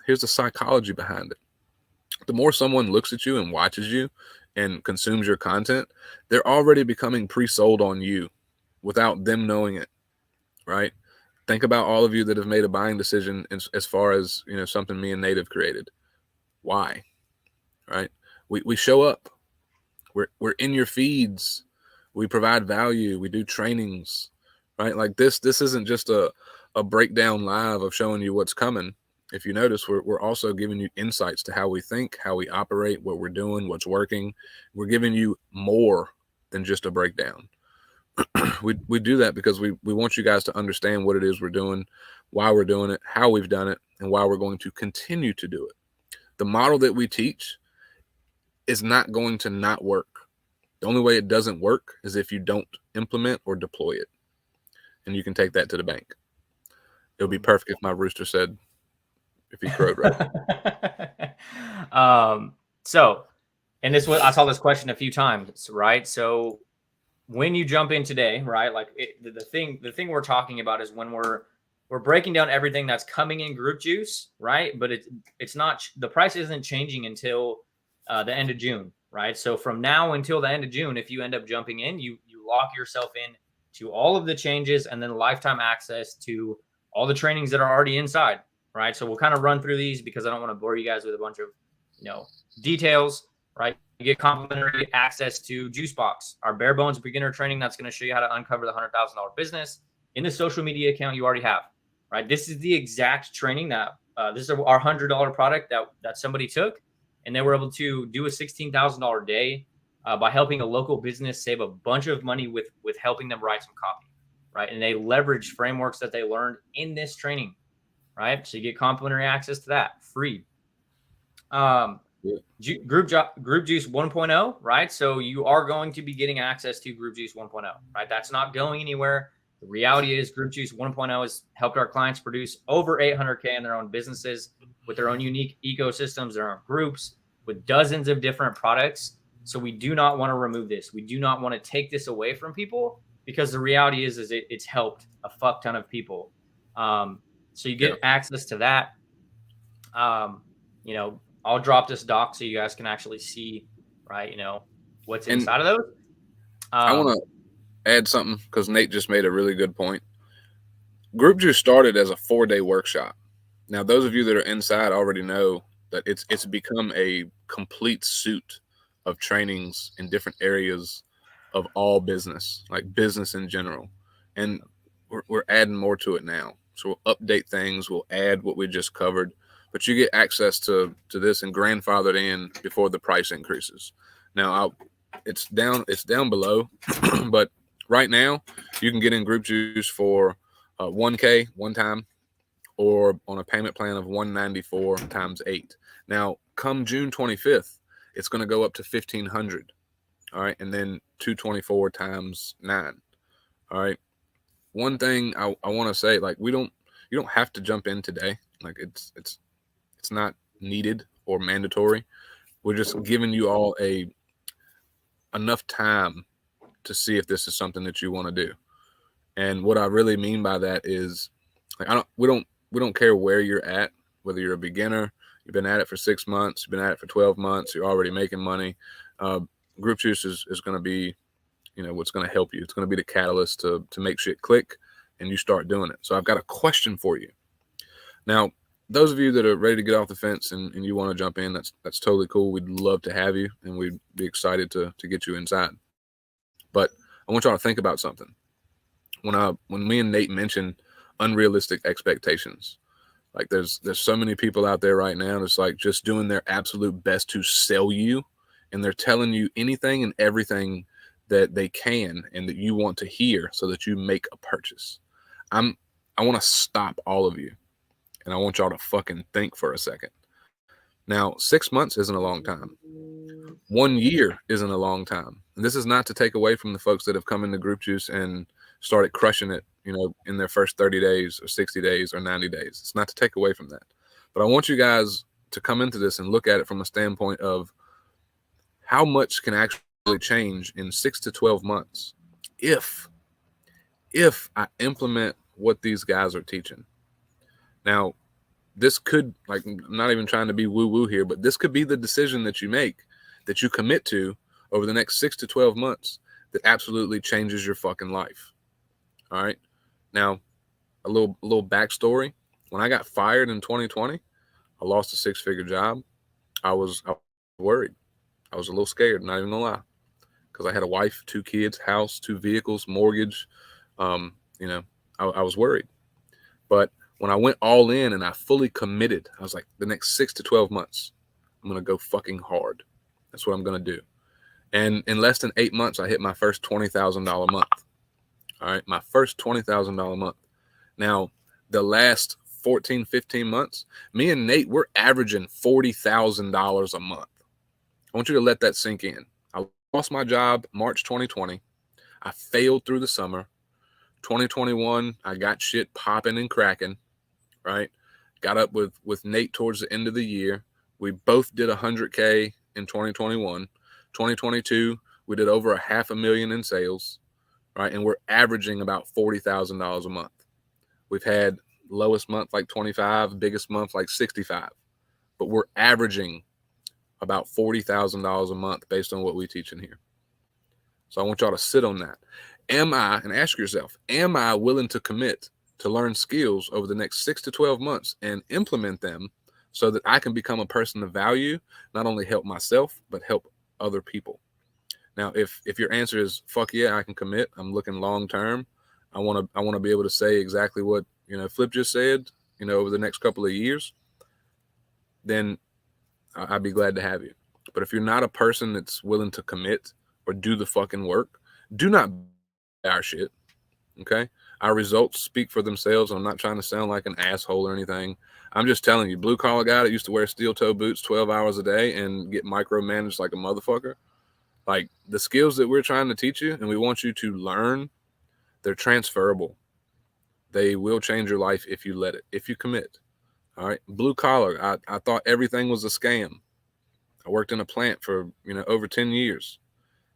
here's the psychology behind it. The more someone looks at you and watches you and consumes your content, they're already becoming pre-sold on you without them knowing it, right? Think about all of you that have made a buying decision as far as, something me and Nate have created. Why? Right? We show up. We're in your feeds. We provide value. We do trainings, right? Like this isn't just a breakdown live of showing you what's coming. If you notice, we're also giving you insights to how we think, how we operate, what we're doing, what's working. We're giving you more than just a breakdown. We do that because we want you guys to understand what it is we're doing, why we're doing it, how we've done it, and why we're going to continue to do it. The model that we teach is not going to not work. The only way it doesn't work is if you don't implement or deploy it. And you can take that to the bank. It would be perfect if my rooster said, if he crowed right. So, and I saw this question a few times, right? So when you jump in today, right? Like the thing we're talking about is when we're breaking down everything that's coming in Group Juice, right? But it's not, the price isn't changing until the end of June, right? So from now until the end of June, if you end up jumping in, you lock yourself in to all of the changes and then lifetime access to all the trainings that are already inside, right? So we'll kind of run through these because I don't want to bore you guys with a bunch of, details, right? You get complimentary access to Juice Box, our bare bones beginner training that's going to show you how to uncover the $100,000 business in the social media account you already have, right? This is the exact training that this is our $100 product that somebody took, and they were able to do a $16,000 day by helping a local business save a bunch of money with helping them write some copy, right? And they leverage frameworks that they learned in this training, right? So you get complimentary access to that, free. Group Juice 1.0, right? So you are going to be getting access to Group Juice 1.0, right? That's not going anywhere. The reality is Group Juice 1.0 has helped our clients produce over 800K in their own businesses with their own unique ecosystems, their own groups, with dozens of different products. So we do not want to remove this. We do not want to take this away from people because the reality is it's helped a fuck ton of people. So you get access to that. I'll drop this doc so you guys can actually see, right, what's inside of those. I want to add something because Nate just made a really good point. Group Juice started as a 4-day workshop. Now, those of you that are inside already know that it's become a complete suite of trainings in different areas of all business, like business in general. And we're adding more to it now. So we'll update things. We'll add what we just covered. But you get access to this and grandfathered in before the price increases. Now, it's down below, but right now you can get in Group Juice for $1K one time, or on a payment plan of $194 times 8. Now, come June 25th, it's going to go up to $1,500. All right, and then $224 times 9. All right. One thing I want to say, like, you don't have to jump in today. Like it's not needed or mandatory. We're just giving you all enough time to see if this is something that you want to do. And what I really mean by that is, like, we don't care where you're at, whether you're a beginner, you've been at it for 6 months, you've been at it for 12 months, you're already making money. Group Juice is going to be, what's going to help you. It's going to be the catalyst to make shit click and you start doing it. So I've got a question for you. Now, those of you that are ready to get off the fence and you want to jump in, that's totally cool. We'd love to have you, and we'd be excited to get you inside. But I want y'all to think about something. When me and Nate mentioned unrealistic expectations, like there's so many people out there right now that's like just doing their absolute best to sell you, and they're telling you anything and everything that they can and that you want to hear so that you make a purchase. I want to stop all of you, and I want y'all to fucking think for a second. Now, 6 months isn't a long time. 1 year isn't a long time. And this is not to take away from the folks that have come into Group Juice and started crushing it, in their first 30 days or 60 days or 90 days. It's not to take away from that. But I want you guys to come into this and look at it from a standpoint of how much can actually change in 6 to 12 months if I implement what these guys are teaching. Now, this could, like, I'm not even trying to be woo-woo here, but this could be the decision that you make, that you commit to over the next 6 to 12 months that absolutely changes your fucking life. All right. Now, a little backstory. When I got fired in 2020, I lost a 6-figure job. I was worried. I was a little scared, not even gonna lie, because I had a wife, 2 kids, house, 2 vehicles, mortgage. I was worried. But when I went all in and I fully committed, I was like, the next 6 to 12 months, I'm going to go fucking hard. That's what I'm going to do. And in less than 8 months, I hit my first $20,000 month. All right. My first $20,000 month. Now, the last 14, 15 months, me and Nate, we're averaging $40,000 a month. I want you to let that sink in. I lost my job March 2020. I failed through the summer. 2021, I got shit popping and cracking, right? Got up with Nate towards the end of the year. We both did 100K in 2021. 2022, we did over $500,000 in sales, right? And we're averaging about $40,000 a month. We've had lowest month like 25, biggest month like 65, but we're averaging about $40,000 a month based on what we teach in here. So I want y'all to sit on that. And ask yourself, am I willing to commit to learn skills over the next 6 to 12 months and implement them so that I can become a person of value, not only help myself, but help other people? Now, if your answer is, fuck yeah, I can commit, I'm looking long-term, I want to be able to say exactly what, Flip just said, over the next couple of years, then I'd be glad to have you. But if you're not a person that's willing to commit or do the fucking work, do not our shit. Okay. Our results speak for themselves. I'm not trying to sound like an asshole or anything. I'm just telling you, blue collar guy that used to wear steel toe boots 12 hours a day and get micromanaged like a motherfucker. Like, the skills that we're trying to teach you and we want you to learn, they're transferable. They will change your life if you let it, if you commit. All right. Blue collar. I thought everything was a scam. I worked in a plant for, over 10 years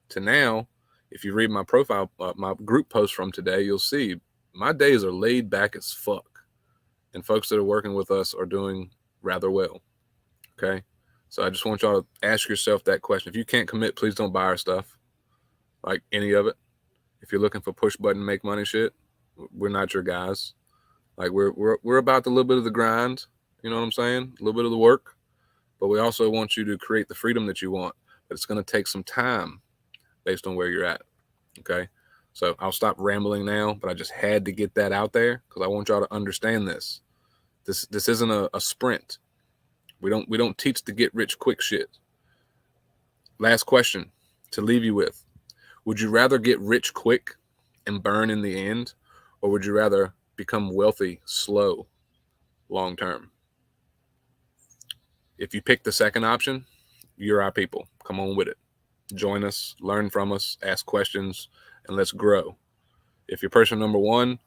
to now. If you read my profile, my group post from today, you'll see my days are laid back as fuck. And folks that are working with us are doing rather well. Okay. So I just want y'all to ask yourself that question. If you can't commit, please don't buy our stuff. Like, any of it. If you're looking for push button, make money shit, we're not your guys. Like, we're about a little bit of the grind. You know what I'm saying? A little bit of the work. But we also want you to create the freedom that you want. But it's going to take some time based on where you're at. Okay. So I'll stop rambling now, but I just had to get that out there because I want y'all to understand this. This isn't a sprint. We don't teach to get rich quick shit. Last question to leave you with. Would you rather get rich quick and burn in the end, or would you rather become wealthy slow long term? If you pick the second option, you're our people. Come on with it. Join us, learn from us, ask questions, and let's grow. If you're person number one,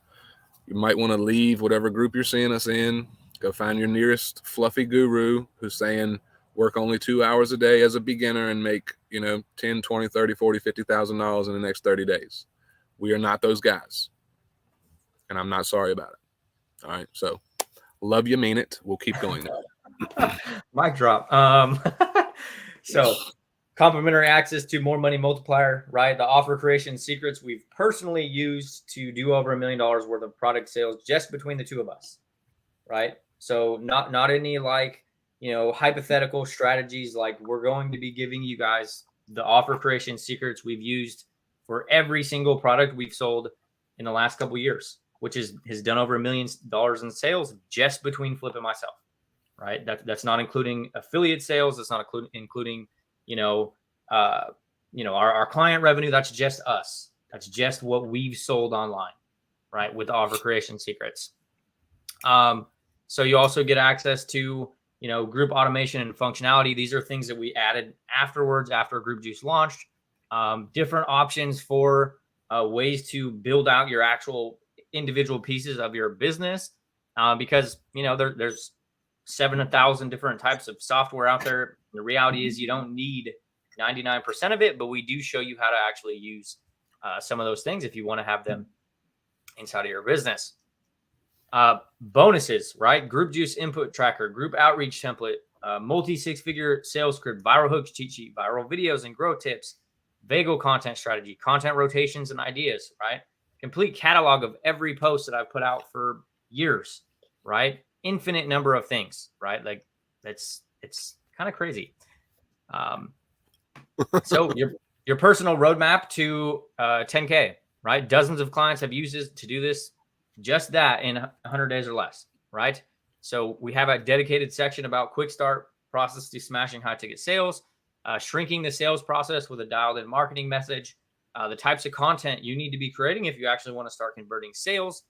you might want to leave whatever group you're seeing us in. Go find your nearest fluffy guru who's saying work only 2 hours a day as a beginner and make, 10, 20, 30, 40, $50,000 in the next 30 days. We are not those guys. And I'm not sorry about it. All right. So love you, mean it. We'll keep going now. Mic drop. So Complimentary access to more money multiplier, right? The offer creation secrets we've personally used to do over $1 million worth of product sales just between the two of us, right? So not any like, hypothetical strategies. Like, we're going to be giving you guys the offer creation secrets we've used for every single product we've sold in the last couple of years, which has done over $1 million in sales just between Flip and myself, right? That's not including affiliate sales. That's not including our client revenue. That's just us. That's just what we've sold online, right? With offer creation secrets. So you also get access to, group automation and functionality. These are things that we added afterwards, after Group Juice launched. Different options for ways to build out your actual individual pieces of your business, because there's 7,000 different types of software out there. The reality is you don't need 99% of it, but we do show you how to actually use some of those things if you want to have them inside of your business. Bonuses, right? Group Juice input tracker, group outreach template, multi 6-figure sales script, viral hooks cheat sheet, viral videos and growth tips, Vagal content strategy, content rotations and ideas, right? Complete catalog of every post that I've put out for years, right? Infinite number of things, right? Like it's kind of crazy. So your personal roadmap to 10K, right? Dozens of clients have used this to do this, just that in 100 days or less, right? So we have a dedicated section about quick start process to smashing high ticket sales, shrinking the sales process with a dialed in marketing message, the types of content you need to be creating if you actually want to start converting sales,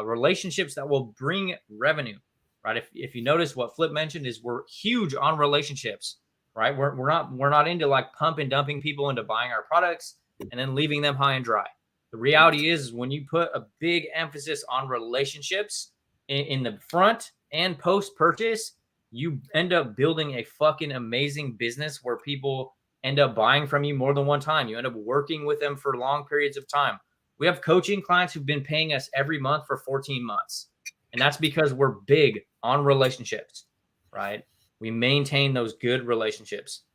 relationships that will bring revenue, right? If you notice, what Flip mentioned is we're huge on relationships, right? We're not into like pump and dumping people into buying our products and then leaving them high and dry. The reality is when you put a big emphasis on relationships in the front and post purchase, you end up building a fucking amazing business where people end up buying from you more than one time. You end up working with them for long periods of time. We have coaching clients who've been paying us every month for 14 months. And that's because we're big on relationships, right? We maintain those good relationships.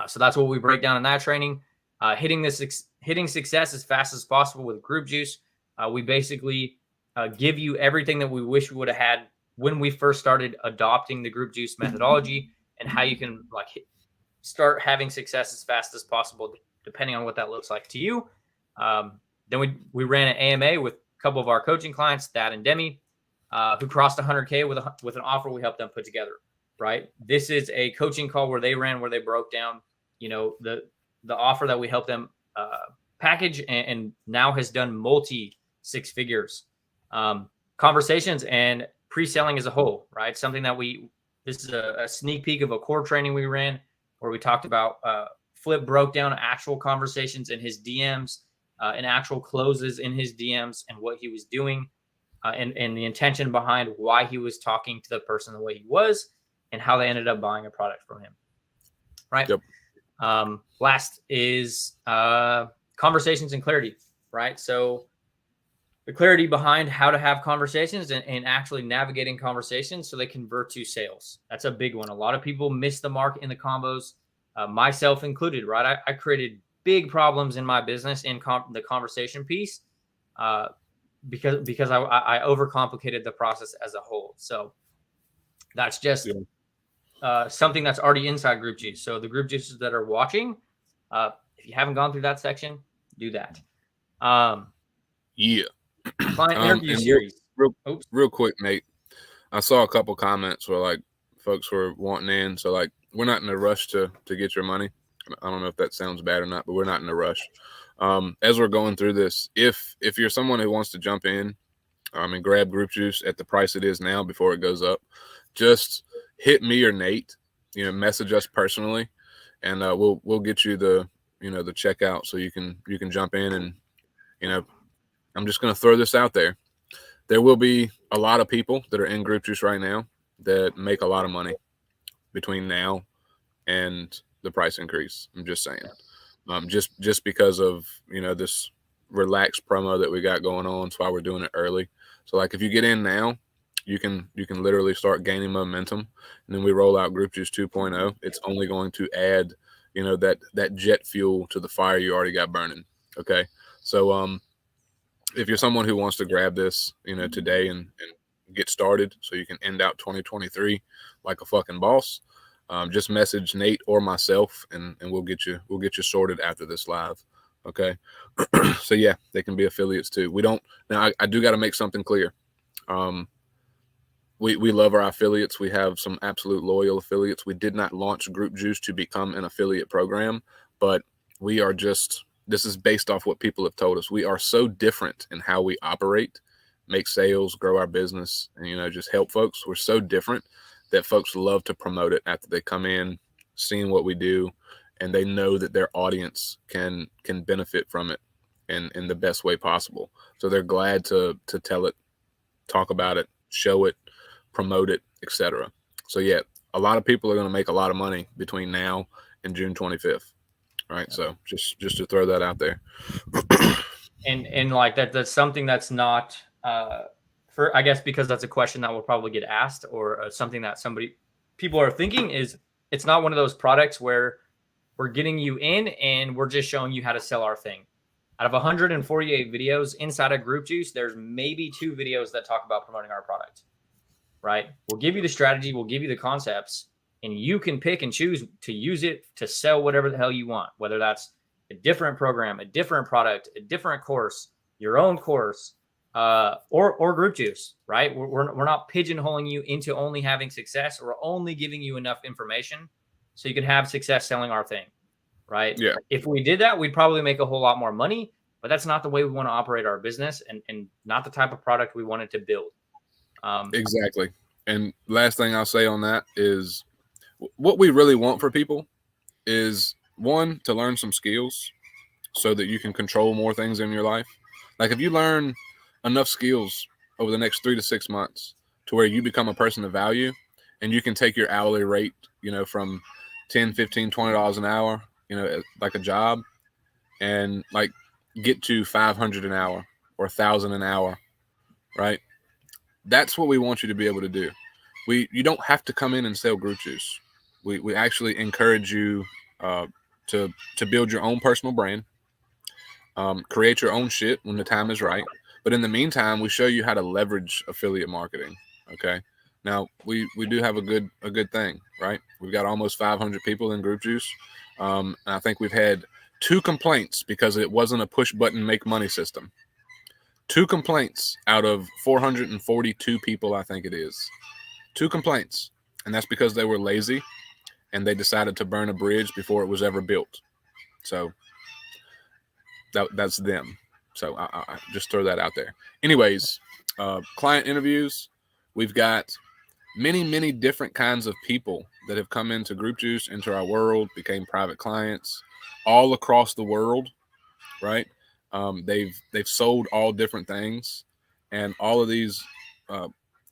So that's what we break down in that training. Hitting success as fast as possible with Group Juice. We basically give you everything that we wish we would have had when we first started adopting the Group Juice methodology, and how you can start having success as fast as possible, depending on what that looks like to you. Then we ran an AMA with a couple of our coaching clients, Thad and Demi, who crossed 100K with an offer we helped them put together. Right. This is a coaching call where they broke down, the offer that we helped them package, and now has done multi 6 figures. Conversations and pre-selling as a whole, right? Something that this is a sneak peek of a core training we ran where we talked about Flip broke down actual conversations in his DMs and actual closes in his DMs and what he was doing and the intention behind why he was talking to the person the way he was and how they ended up buying a product from him. Right. Yep. Last is conversations and clarity, right? So the clarity behind how to have conversations and actually navigating conversations so they convert to sales. That's a big one. A lot of people miss the mark in the combos, myself included, right? I created big problems in my business in the conversation piece because I overcomplicated the process as a whole. So that's just something that's already inside Group Juice. So the Group Juices that are watching, if you haven't gone through that section, do that. Yeah. Client interview series. Real quick, Nate. I saw a couple comments where folks were wanting in. So we're not in a rush to get your money. I don't know if that sounds bad or not, but we're not in a rush. As we're going through this, if you're someone who wants to jump in and grab Group Juice at the price it is now before it goes up, just hit me or Nate, message us personally, and we'll get you the checkout so you can jump in. And I'm just going to throw this out there. There will be a lot of people that are in Group Juice right now that make a lot of money between now and the price increase. I'm just saying, just because of this relaxed promo that we got going on. That's why we're doing it early. So if you get in now, you can literally start gaining momentum, and then we roll out Group Juice 2.0. It's only going to add that jet fuel to the fire you already got burning. Okay. So if you're someone who wants to grab this, today and get started so you can end out 2023 like a fucking boss, just message Nate or myself and we'll get you sorted after this live. Okay. So yeah, they can be affiliates too. I do got to make something clear. We love our affiliates. We have some absolute loyal affiliates. We did not launch Group Juice to become an affiliate program, but this is based off what people have told us. We are so different in how we operate, make sales, grow our business, and, just help folks. We're so different that folks love to promote it after they come in, seeing what we do, and they know that their audience can benefit from it in the best way possible. So they're glad to tell it, talk about it, show it, promote it, etc. So yeah, a lot of people are going to make a lot of money between now and June 25th. Right. Yeah. So just to throw that out there. and like that's something that's not for, I guess, because that's a question that will probably get asked, or something that people are thinking is, it's not one of those products where we're getting you in and we're just showing you how to sell our thing. Out of 148 videos inside of Group Juice, there's maybe 2 videos that talk about promoting our product, right? We'll give you the strategy, we'll give you the concepts, and you can pick and choose to use it to sell whatever the hell you want, whether that's a different program, a different product, a different course, your own course, or Group Juice, right? We're not pigeonholing you into only having success. We're only giving you enough information so you can have success selling our thing, right? Yeah. If we did that, we'd probably make a whole lot more money, but that's not the way we want to operate our business, and not the type of product we wanted to build. Exactly. And last thing I'll say on that is, what we really want for people is, one, to learn some skills so that you can control more things in your life. Like if you learn enough skills over the next 3 to 6 months to where you become a person of value, and you can take your hourly rate, from $10, $15, $20 an hour, like a job, and like get to $500 an hour or $1,000 an hour, right? That's what we want you to be able to do. You don't have to come in and sell Group Juice. We actually encourage you to build your own personal brand, create your own shit when the time is right. But in the meantime, we show you how to leverage affiliate marketing. Okay. Now we do have a good thing, right? We've got almost 500 people in Group Juice. And I think we've had 2 complaints because it wasn't a push button make money system. 2 complaints out of 442 people, I think it is. 2 complaints. And that's because they were lazy and they decided to burn a bridge before it was ever built. So that's them. So I just throw that out there. Anyways, client interviews. We've got many, many different kinds of people that have come into Group Juice, into our world, became private clients all across the world, right? They've sold all different things, and all of these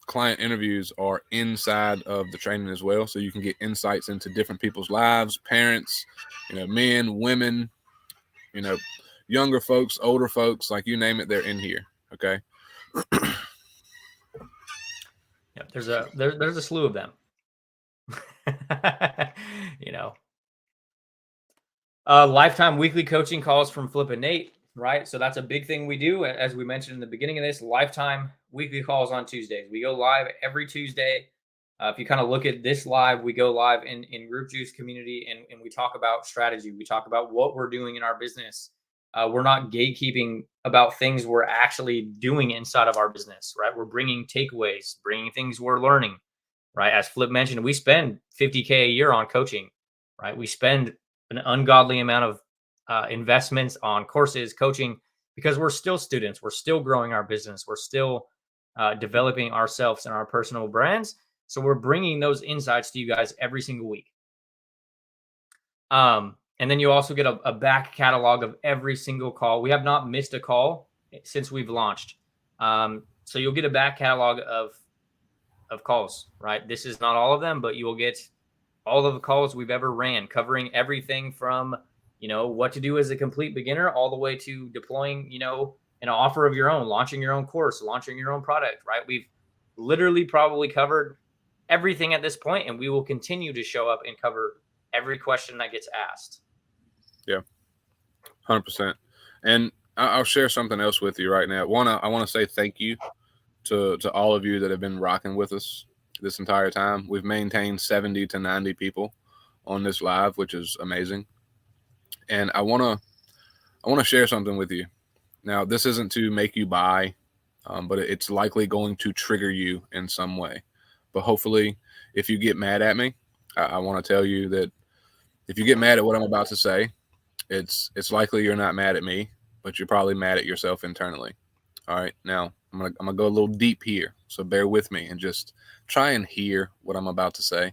client interviews are inside of the training as well. So you can get insights into different people's lives, parents, men, women, younger folks, older folks, like you name it, they're in here. Okay. Yep. There's a slew of them. Lifetime weekly coaching calls from Flip and Nate, right? So that's a big thing we do. As we mentioned in the beginning of this, lifetime weekly calls on Tuesdays. We go live every Tuesday. If you kind of look at this live, we go live in Group Juice community, and we talk about strategy. We talk about what we're doing in our business. We're not gatekeeping about things we're actually doing inside of our business, right? We're bringing takeaways, bringing things we're learning, right? As Flip mentioned, we spend $50K a year on coaching, right? We spend an ungodly amount of investments on courses, coaching, because we're still students. We're still growing our business. We're still developing ourselves and our personal brands. So we're bringing those insights to you guys every single week. And then you also get a back catalog of every single call. We have not missed a call since we've launched. So you'll get a back catalog of calls, right? This is not all of them, but you will get all of the calls we've ever ran, covering everything from, what to do as a complete beginner all the way to deploying, an offer of your own, launching your own course, launching your own product, right? We've literally probably covered everything at this point, and we will continue to show up and cover every question that gets asked. Yeah, 100%. And I'll share something else with you right now. One, I want to say thank you to all of you that have been rocking with us this entire time. We've maintained 70 to 90 people on this live, which is amazing. And I want to share something with you. Now, this isn't to make you buy, but it's likely going to trigger you in some way. But hopefully, if you get mad at me, I want to tell you that if you get mad at what I'm about to say, it's likely you're not mad at me, but you're probably mad at yourself internally. All right, now I'm gonna go a little deep here, so bear with me and just try and hear what I'm about to say.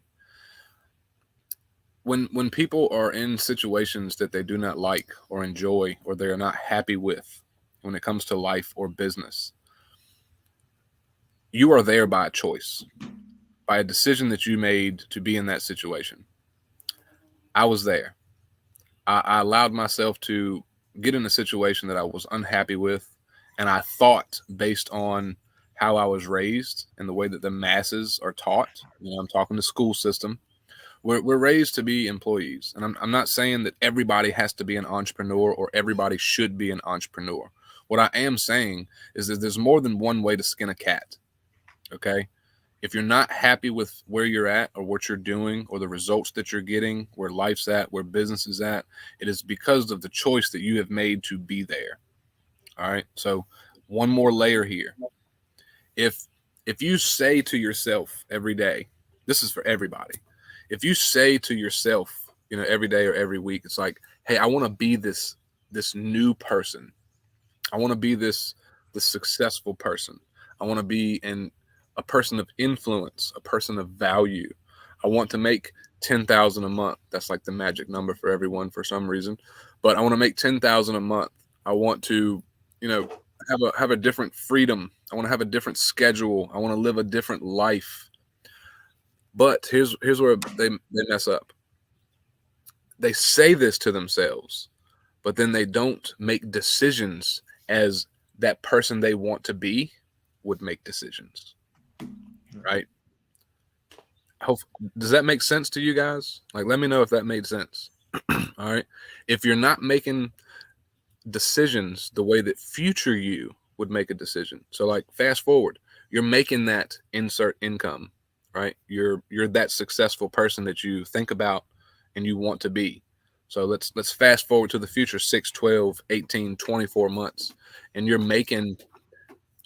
When people are in situations that they do not like or enjoy or they are not happy with when it comes to life or business, you are there by a choice, by a decision that you made to be in that situation. I was there. I allowed myself to get in a situation that I was unhappy with, and I thought based on how I was raised and the way that the masses are taught. I'm talking the school system. We're raised to be employees, and I'm not saying that everybody has to be an entrepreneur or everybody should be an entrepreneur. What I am saying is that there's more than one way to skin a cat. Okay. If you're not happy with where you're at or what you're doing or the results that you're getting, where life's at, where business is at, it is because of the choice that you have made to be there. All right. So one more layer here. If you say to yourself every day, this is for everybody. If you say to yourself, every day or every week, it's like, hey, I want to be this new person. I want to be this successful person. I want to be a person of influence, a person of value. I want to make $10,000 a month. That's like the magic number for everyone for some reason. But I want to make $10,000 a month. I want to, have a different freedom. I want to have a different schedule. I want to live a different life. But here's where they mess up. They say this to themselves, but then they don't make decisions as that person they want to be would make decisions. Right? Does that make sense to you guys? Like, let me know if that made sense. All right. If you're not making decisions the way that future you would make a decision. So like fast forward, you're making that insert income, right? You're that successful person that you think about and you want to be. So let's fast forward to the future, 6, 12, 18, 24 months, and you're making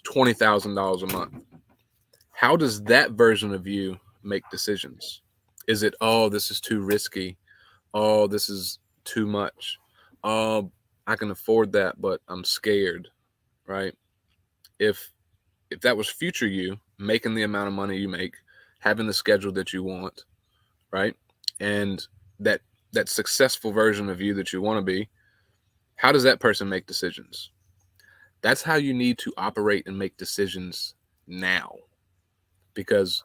$20,000 a month. How does that version of you make decisions? Is it, oh, this is too risky? Oh, this is too much. Oh, I can afford that, but I'm scared, right? If that was future you making the amount of money you make, having the schedule that you want, right? And that successful version of you that you want to be, how does that person make decisions? That's how you need to operate and make decisions now. Because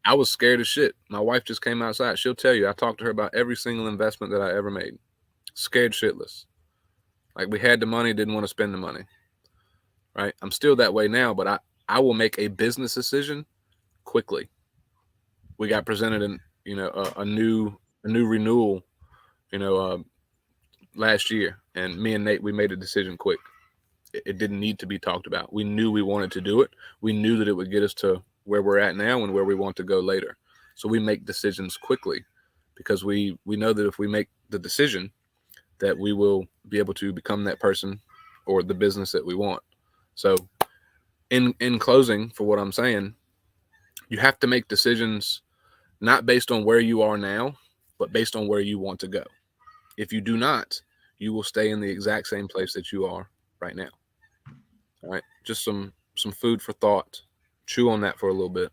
I was scared as shit. My wife just came outside. She'll tell you, I talked to her about every single investment that I ever made. Scared shitless. Like, we had the money, didn't want to spend the money. Right? I'm still that way now, but I will make a business decision quickly. We got presented a new renewal, last year, and me and Nate, we made a decision quick. It didn't need to be talked about. We knew we wanted to do it. We knew that it would get us to where we're at now and where we want to go later. So we make decisions quickly because we know that if we make the decision, that we will be able to become that person or the business that we want. So in closing, for what I'm saying, you have to make decisions not based on where you are now, but based on where you want to go. If you do not, you will stay in the exact same place that you are right now. All right. Just some food for thought. Chew on that for a little bit.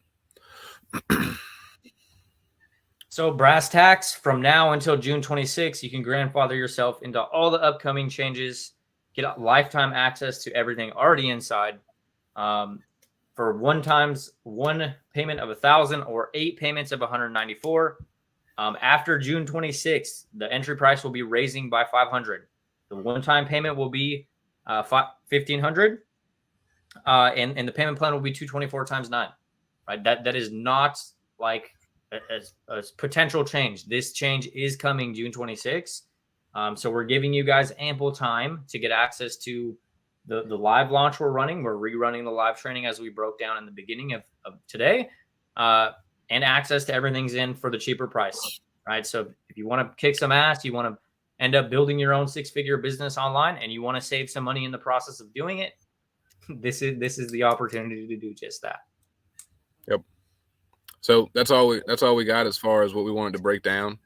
So brass tacks, from now until June 26th, you can grandfather yourself into all the upcoming changes, get lifetime access to everything already inside. For one payment of $1,000 or 8 payments of $194. After June 26th, the entry price will be raising by $500. The one-time payment will be $1,500, and the payment plan will be $224 times 9. Right? That is not like a potential change. This change is coming June 26th. So we're giving you guys ample time to get access to the live launch we're running. We're rerunning the live training as we broke down in the beginning of today, and access to everything's in for the cheaper price, right? So if you want to kick some ass, you want to end up building your own 6-figure business online, and you want to save some money in the process of doing it, this is the opportunity to do just that. Yep. So that's all we got as far as what we wanted to break down.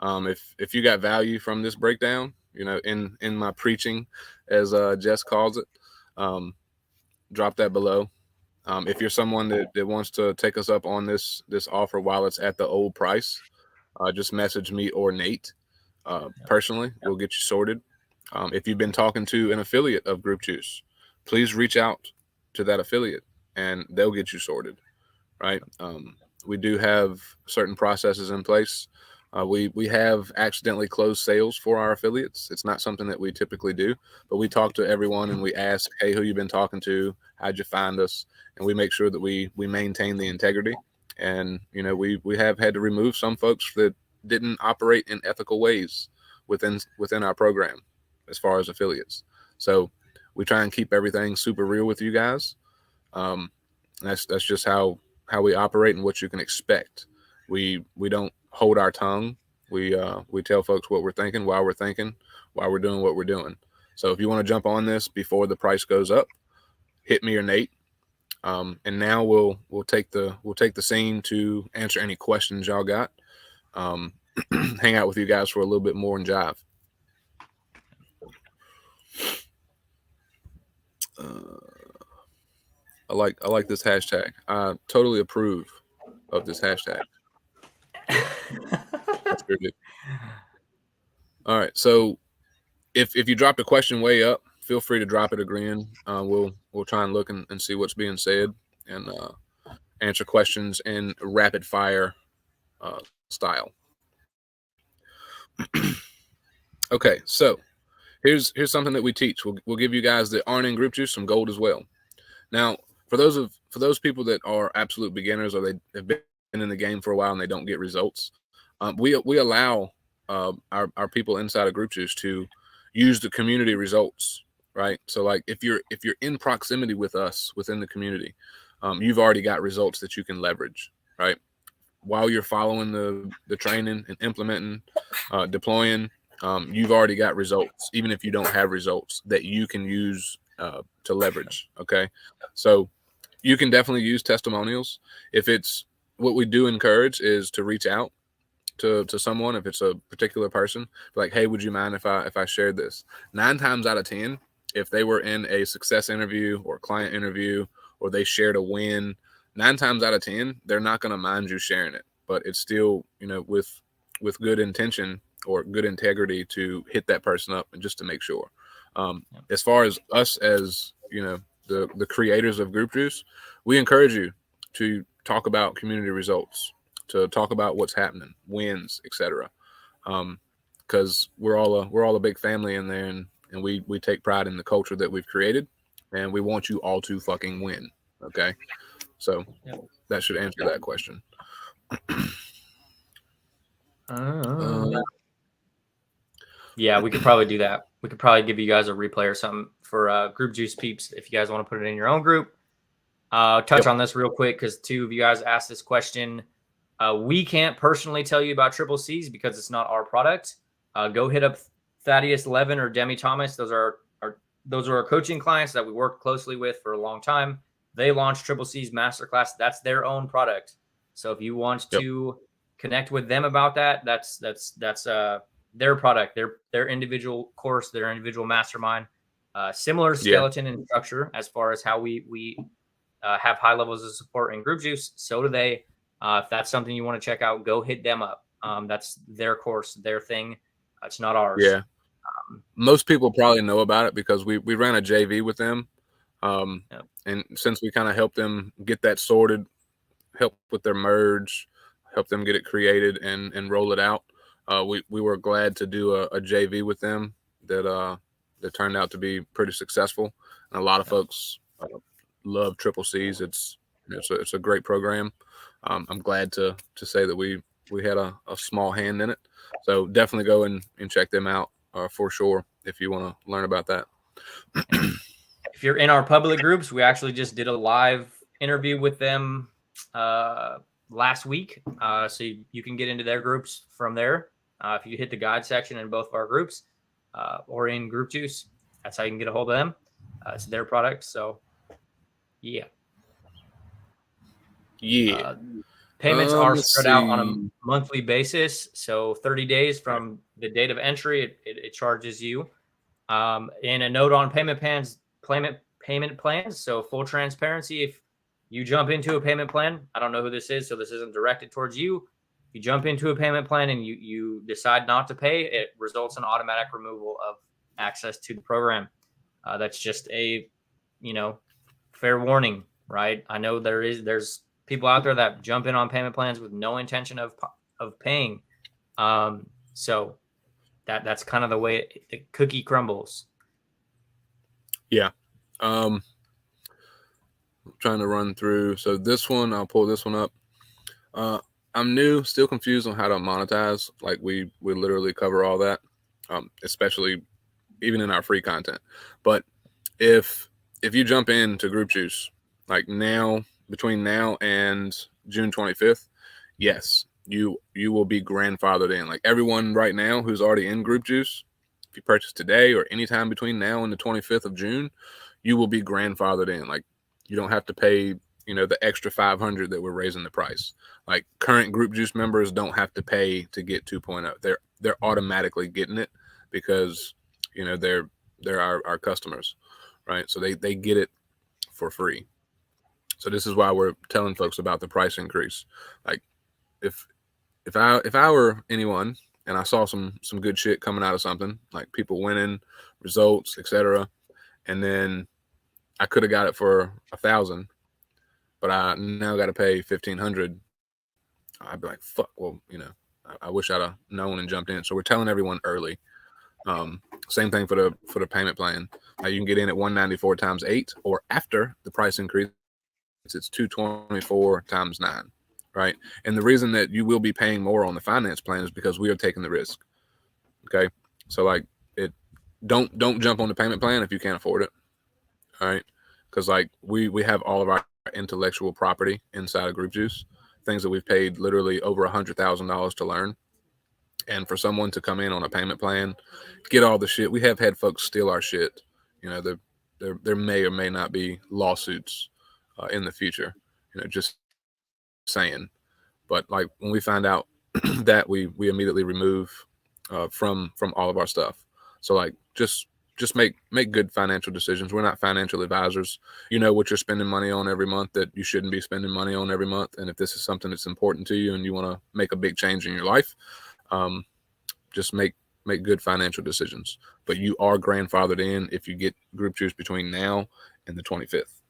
If you got value from this breakdown, in my preaching, as Jess calls it, drop that below. If you're someone that wants to take us up on this offer while it's at the old price, just message me or Nate personally. We'll get you sorted. If you've been talking to an affiliate of Group Juice, please reach out to that affiliate and they'll get you sorted, right? We do have certain processes in place. We have accidentally closed sales for our affiliates. It's not something that we typically do, but we talk to everyone and we ask, hey, who you been talking to? How'd you find us? And we make sure that we maintain the integrity. And, we have had to remove some folks that didn't operate in ethical ways within our program as far as affiliates. So we try and keep everything super real with you guys. That's just how we operate and what you can expect. We don't hold our tongue. We tell folks what we're thinking, why we're doing what we're doing. So if you want to jump on this before the price goes up, hit me or Nate. And now we'll take the scene to answer any questions y'all got. Hang out with you guys for a little bit more and jive. I like this hashtag. I totally approve of this hashtag. That's pretty good. All right. So if you dropped a question way up, feel free to drop it again. We'll try and look and see what's being said and answer questions in rapid fire style. Okay, so here's something that we teach. We'll give you guys that aren't in Group Juice some gold as well. Now, for those people that are absolute beginners or they have been in the game for a while and they don't get results, we allow our people inside of Group Juice to use the community results, right? So like if you're in proximity with us within the community, you've already got results that you can leverage, right? While you're following the training and implementing, deploying, you've already got results, even if you don't have results that you can use to leverage. Okay. So you can definitely use testimonials. If it's what we do encourage is to reach out to someone. If it's a particular person, like, hey, would you mind if I shared this? 9 times out of 10, if they were in a success interview or client interview, or they shared a win, 9 times out of 10, they're not going to mind you sharing it, but it's still, with good intention or good integrity to hit that person up and just to make sure. As far as us, as the creators of Group Juice, we encourage you to talk about community results, to talk about what's happening, wins, etc. Because we're all a big family in there, and we take pride in the culture that we've created, and we want you all to fucking win. Okay, so that should answer that question. Yeah, we could probably do that. We could probably give you guys a replay or something for Group Juice peeps if you guys want to put it in your own group. Touch on this real quick because 2 of you guys asked this question. We can't personally tell you about Triple C's because it's not our product. Go hit up Thaddeus Levin or Demi Thomas. Those are our coaching clients that we worked closely with for a long time. They launched Triple C's Masterclass. That's their own product. So if you want to connect with them about that, that's their product, their individual course, their individual mastermind. Similar skeleton and structure as far as how we have high levels of support in Group Juice. So do they. If that's something you want to check out, go hit them up. That's their course, their thing. It's not ours. Yeah. Most people probably know about it because we ran a JV with them. And since we kind of helped them get that sorted, help with their merge, help them get it created and roll it out, we were glad to do a JV with them that turned out to be pretty successful. And a lot of folks love Triple C's. It's a great program. I'm glad to say that we had a small hand in it. So definitely go and check them out for sure if you want to learn about that. If you're in our public groups, we actually just did a live interview with them last week. So you can get into their groups from there. If you hit the guide section in both of our groups or in Group Juice, that's how you can get a hold of them. It's their product. So, yeah. Yeah. Payments are spread out on a monthly basis. So 30 days from the date of entry, it charges you. And a note on payment plans. So full transparency, if you jump into a payment plan, I don't know who this is, so this isn't directed towards you. If you jump into a payment plan and you decide not to pay, it results in automatic removal of access to the program. That's just a, fair warning, right? I know there's people out there that jump in on payment plans with no intention of paying. So that's kind of the way the cookie crumbles. Yeah. I'm trying to run through. So this one, I'll pull this one up. I'm new, still confused on how to monetize. Like we literally cover all that, especially even in our free content. But if you jump into Group Juice, like now, between now and June 25th, yes, you will be grandfathered in. Like everyone right now who's already in Group Juice, if you purchase today or anytime between now and the 25th of June, you will be grandfathered in. Like you don't have to pay, the extra $500 that we're raising the price. Like current Group Juice members don't have to pay to get 2.0. They're automatically getting it because, they're our customers, right? So they get it for free. So this is why we're telling folks about the price increase. Like if I were anyone and I saw some good shit coming out of something, like people winning, results, etc., and then I could have got it for $1,000, but I now got to pay $1,500. I'd be like, fuck. Well, I wish I'd have known and jumped in. So we're telling everyone early. Same thing for the payment plan. You can get in at 194 times 8, or after the price increase, it's 224 times 9, right? And the reason that you will be paying more on the finance plan is because we are taking the risk. Okay, so like don't jump on the payment plan if you can't afford it. All right, because like we have all of our intellectual property inside of Group Juice, things that we've paid literally over $100,000 to learn. And for someone to come in on a payment plan, get all the shit, we have had folks steal our shit. There may or may not be lawsuits in the future. Just saying. But like when we find out that, we immediately remove from all of our stuff. So like just make good financial decisions. We're not financial advisors. You know what you're spending money on every month that you shouldn't be spending money on every month. And if this is something that's important to you and you want to make a big change in your life, just make good financial decisions. But you are grandfathered in if you get Group Juice between now and the 25th.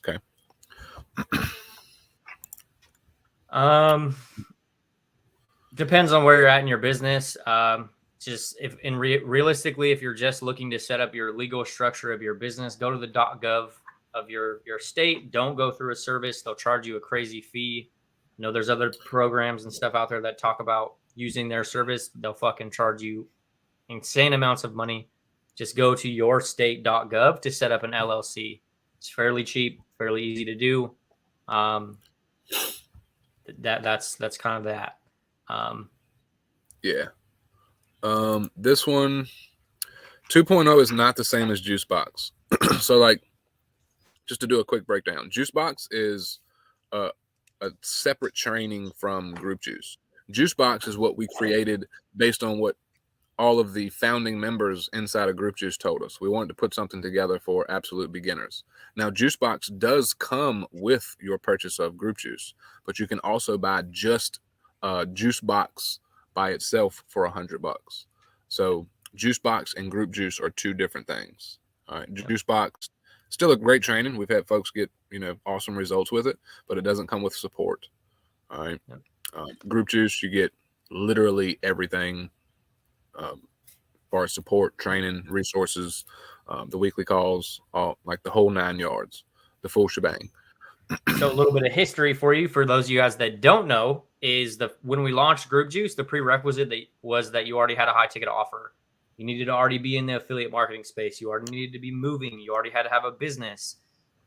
Okay. Depends on where you're at in your business. Just realistically, if you're just looking to set up your legal structure of your business, go to the .gov of your state. Don't go through a service. They'll charge you a crazy fee. There's other programs and stuff out there that talk about using their service. They'll fucking charge you insane amounts of money. Just go to your state.gov to set up an LLC. It's fairly cheap, fairly easy to do. That's kind of that. Yeah. This one, 2.0 is not the same as Juicebox. So like, just to do a quick breakdown, Juicebox is a separate training from Group Juice. Juicebox is what we created based on what all of the founding members inside of Group Juice told us. We wanted to put something together for absolute beginners. Now, Juicebox does come with your purchase of Group Juice, but you can also buy just Juicebox by itself for $100. So Juicebox and Group Juice are two different things. All right, Juicebox, still a great training. We've had folks get awesome results with it, but it doesn't come with support. All right, Group Juice, you get literally everything. For support, training, resources, the weekly calls, all like the whole 9 yards, the full shebang. So a little bit of history for you, for those of you guys that don't know, is when we launched Group Juice, the prerequisite was that you already had a high ticket offer. You needed to already be in the affiliate marketing space. You already needed to be moving. You already had to have a business.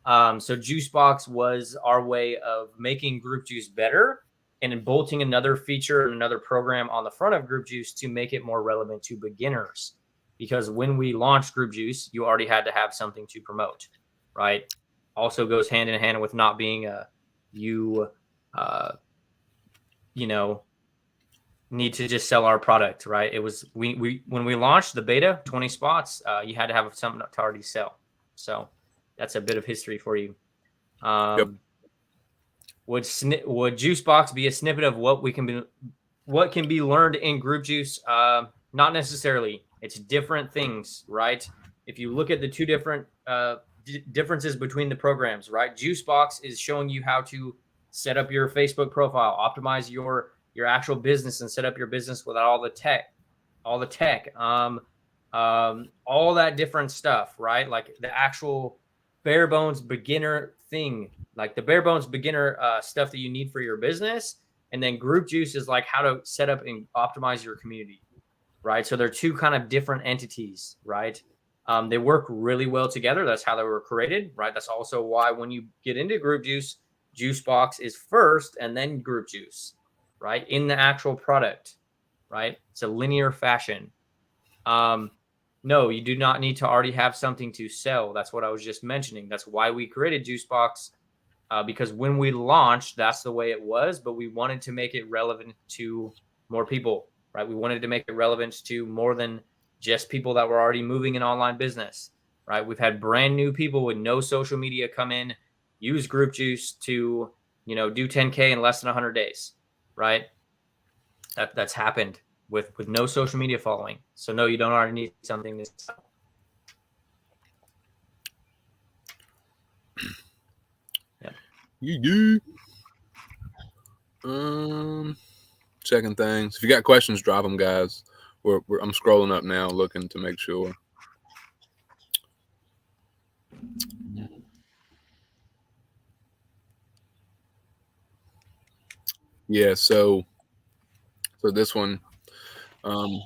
So Juicebox was our way of making Group Juice better and bolting another feature and another program on the front of Group Juice to make it more relevant to beginners. Because when we launched Group Juice, you already had to have something to promote, right? Also goes hand in hand with not being need to just sell our product, right? It was we when we launched the beta 20 spots, you had to have something to already sell. So that's a bit of history for you. Yep. Would Juicebox be a snippet of what can be learned in Group Juice? Not necessarily. It's different things, right? If you look at the two different differences between the programs, right? Juicebox is showing you how to set up your Facebook profile, optimize your actual business, and set up your business without all the tech, all that different stuff, right? Like the actual bare bones beginner thing, like the bare bones beginner stuff that you need for your business. And then Group Juice is like how to set up and optimize your community, right? So they're two kind of different entities, right? They work really well together. That's how they were created, right? That's also why when you get into Group Juice, Juicebox is first and then Group Juice, right? In the actual product, right? It's a linear fashion. No, you do not need to already have something to sell. That's what I was just mentioning. That's why we created Juicebox, because when we launched, that's the way it was, but we wanted to make it relevant to more people, right? We wanted to make it relevant to more than just people that were already moving an online business, right? We've had brand new people with no social media come in, use Group Juice to, do 10K in less than 100 days, right? That's happened with no social media following. So no, you don't already need something to sell. Yeah. Checking things. If you got questions, drop them, guys. I'm scrolling up now, looking to make sure. Yeah. So this one, I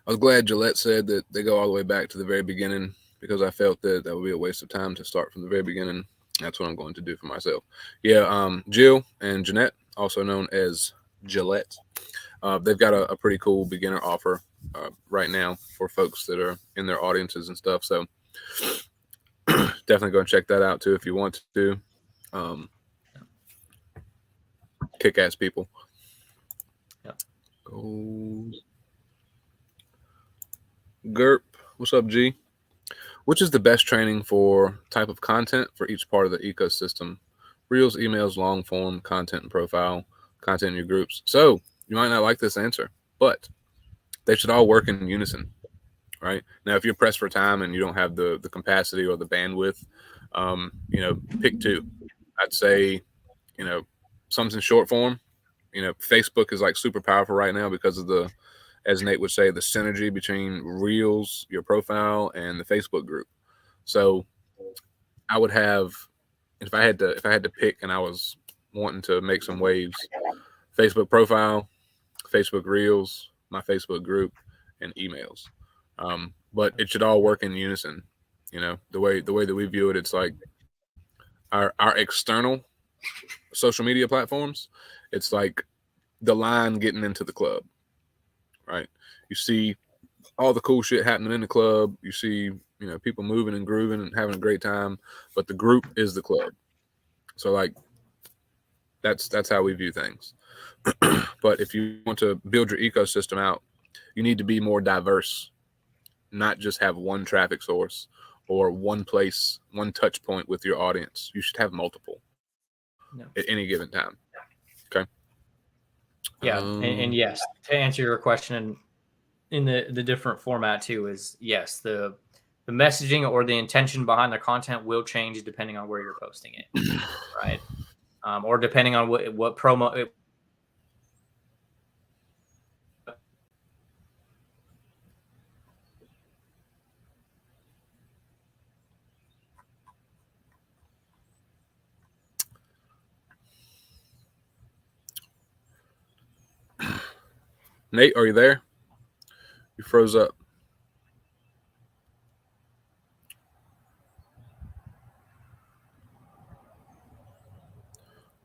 was glad Gillette said that they go all the way back to the very beginning, because I felt that would be a waste of time to start from the very beginning. That's what I'm going to do for myself. Yeah. Jill and Jeanette, also known as Gillette, they've got a pretty cool beginner offer right now for folks that are in their audiences and stuff. So definitely go and check that out too if you want to. Kick-ass people. Yep. Gerp, what's up, G? Which is the best training for type of content for each part of the ecosystem? Reels, emails, long form, content and profile, content in your groups. So you might not like this answer, but they should all work in unison, right? Now, if you're pressed for time and you don't have the capacity or the bandwidth, pick two. I'd say, something short form. Facebook is like super powerful right now because of the, as Nate would say, the synergy between Reels, your profile, and the Facebook group. So I would have, if I had to pick and I was wanting to make some waves, Facebook profile, Facebook Reels, my Facebook group, and emails. But it should all work in unison. The way that we view it, it's like our external social media platforms. It's like the line getting into the club, right? You see all the cool shit happening in the club. You see, people moving and grooving and having a great time, but the group is the club. So like, that's how we view things. But if you want to build your ecosystem out, you need to be more diverse, not just have one traffic source or one place, one touch point with your audience. You should have multiple at any given time. Okay. Yeah. And yes, to answer your question in the different format too, is yes, the messaging or the intention behind the content will change depending on where you're posting it, right? Or depending on what promo. Nate, are you there? You froze up.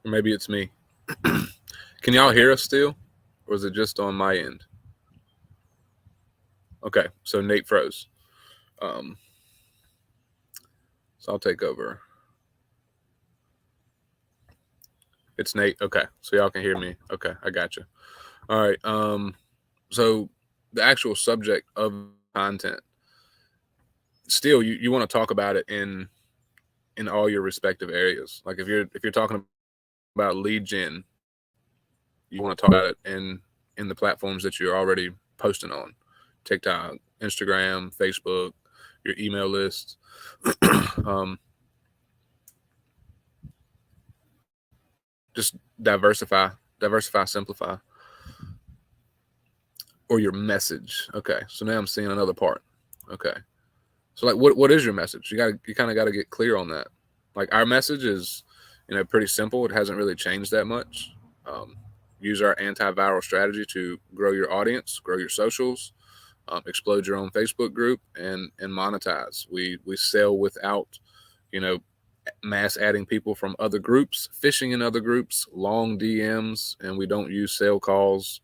Or maybe it's me. Can y'all hear us still? Or is it just on my end? Okay, so Nate froze. So I'll take over. It's Nate. Okay, so y'all can hear me. Okay, I got you. All right. So the actual subject of content, still, you want to talk about it in all your respective areas. Like if you're talking about lead gen, you want to talk about it in the platforms that you're already posting on, TikTok, Instagram, Facebook, your email list. Just diversify, simplify, or your message. Okay, so now I'm seeing another part. Okay, so like, what is your message? You kind of got to get clear on that. Like our message is, pretty simple. It hasn't really changed that much. Use our antiviral strategy to grow your audience, grow your socials, explode your own Facebook group, and monetize. We sell without, mass adding people from other groups, fishing in other groups, long DMs, and we don't use sales calls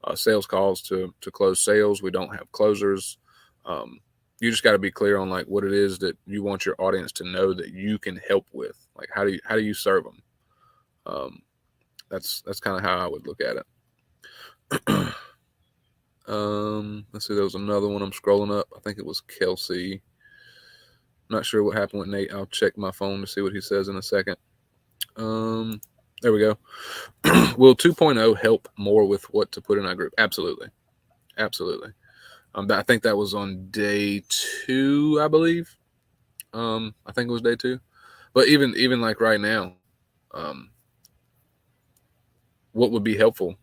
to close sales. We don't have closers. You just got to be clear on like what it is that you want your audience to know that you can help with. Like how do you serve them? That's kind of how I would look at it. Let's see. There was another one. I'm scrolling up. I think it was Kelsey. Not sure what happened with Nate. I'll check my phone to see what he says in a second. There we go. Will 2.0 help more with what to put in our group? Absolutely. I think that was on day 2, I believe. I think it was day 2. But even like right now, what would be helpful?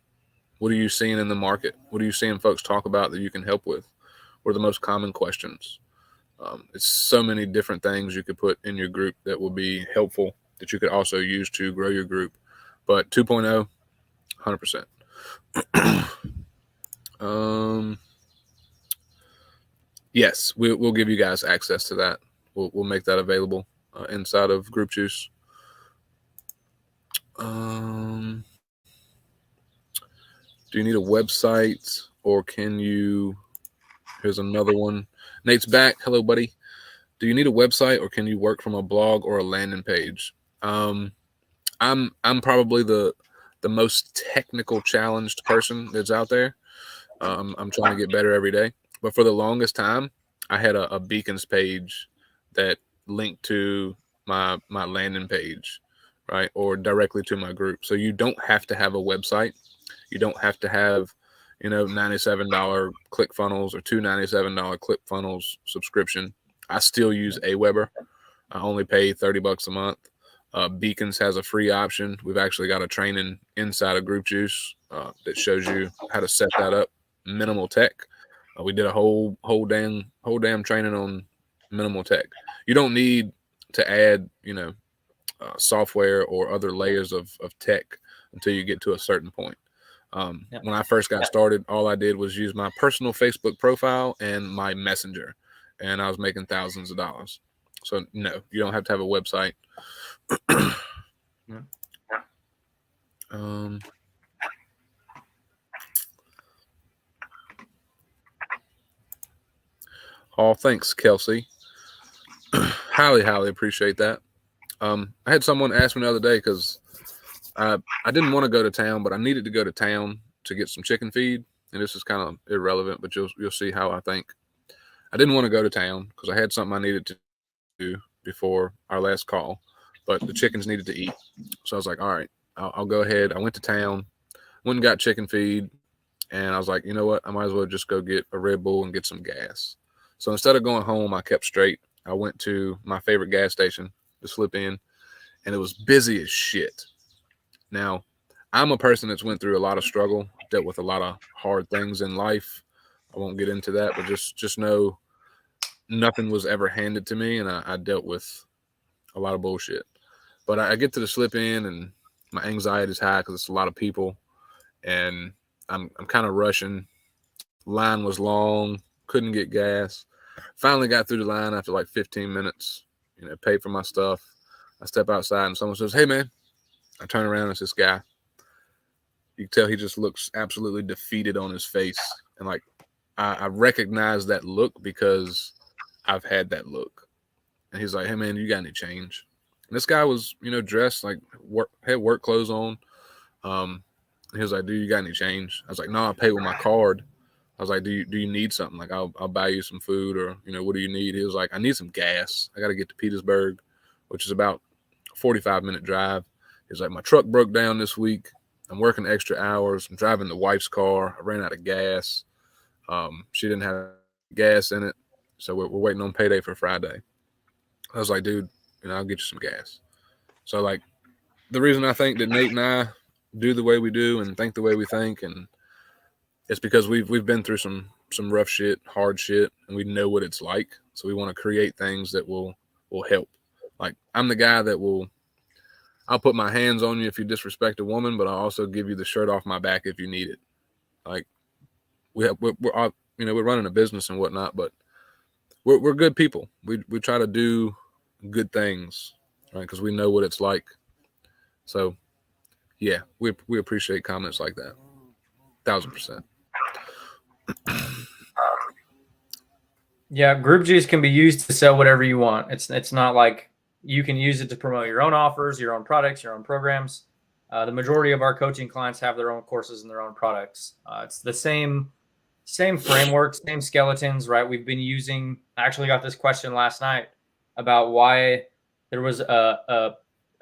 What are you seeing in the market? What are you seeing folks talk about that you can help with? What are the most common questions? It's so many different things you could put in your group that will be helpful that you could also use to grow your group. But 2.0, 100%. Yes, we'll give you guys access to that. We'll make that available inside of Group Juice. Do you need a website or can you? Here's another one. Nate's back. Hello, buddy. Do you need a website or can you work from a blog or a landing page? I'm probably the most technical challenged person that's out there. I'm trying to get better every day. But for the longest time, I had a beacons page that linked to my landing page, right, or directly to my group. So you don't have to have a website. You don't have to have, $97 ClickFunnels or $297 ClickFunnels subscription. I still use Aweber. I only pay $30 a month. Beacons has a free option. We've actually got a training inside of Group Juice that shows you how to set that up. Minimal tech. We did a whole damn training on minimal tech. You don't need to add, software or other layers of tech until you get to a certain point. When I first got started, all I did was use my personal Facebook profile and my messenger, and I was making thousands of dollars. So no, you don't have to have a website. Oh, thanks, Kelsey. highly appreciate that. I had someone ask me the other day because I didn't want to go to town, but I needed to go to town to get some chicken feed. And this is kind of irrelevant, but you'll see how I think. I didn't want to go to town because I had something I needed to do before our last call, but the chickens needed to eat. So I was like, all right, I'll go ahead. I went to town, went and got chicken feed, and I was like, you know what? I might as well just go get a Red Bull and get some gas. So instead of going home, I kept straight. I went to my favorite gas station to slip in, and it was busy as shit. Now, I'm a person that's went through a lot of struggle, dealt with a lot of hard things in life. I won't get into that, but just know nothing was ever handed to me, and I dealt with a lot of bullshit. But I get to the slip in, and my anxiety is high because it's a lot of people, and I'm kind of rushing. Line was long, couldn't get gas. Finally got through the line after like 15 minutes. Paid for my stuff. I step outside and someone says, "Hey man." I turn around and it's this guy. You can tell he just looks absolutely defeated on his face, and like I recognize that look because I've had that look. And he's like, "Hey man, you got any change?" And this guy was, dressed like had work clothes on. He was like, "Dude, you got any change?" I was like, "No, I pay with my card." I was like, "Do you need something? Like, I'll buy you some food, or what do you need?" He was like, "I need some gas. I got to get to Petersburg, which is about a 45-minute drive." He's like, "My truck broke down this week. I'm working extra hours. I'm driving the wife's car. I ran out of gas. She didn't have gas in it, so we're waiting on payday for Friday." I was like, "Dude, I'll get you some gas." So like, the reason I think that Nate and I do the way we do and think the way we think, and it's because we've been through some rough shit, hard shit, and we know what it's like. So we want to create things that will help. Like, I'm the guy that I'll put my hands on you if you disrespect a woman, but I'll also give you the shirt off my back if you need it. Like, we're running a business and whatnot, but we're good people. We try to do good things, right? Because we know what it's like. So, yeah, we appreciate comments like that. 1,000%. Yeah, group juice can be used to sell whatever you want. It's not like you can use it to promote your own offers, your own products, your own programs. The majority of our coaching clients have their own courses and their own products. It's the same framework, same skeletons, right? We've been using. I actually got this question last night about why there was a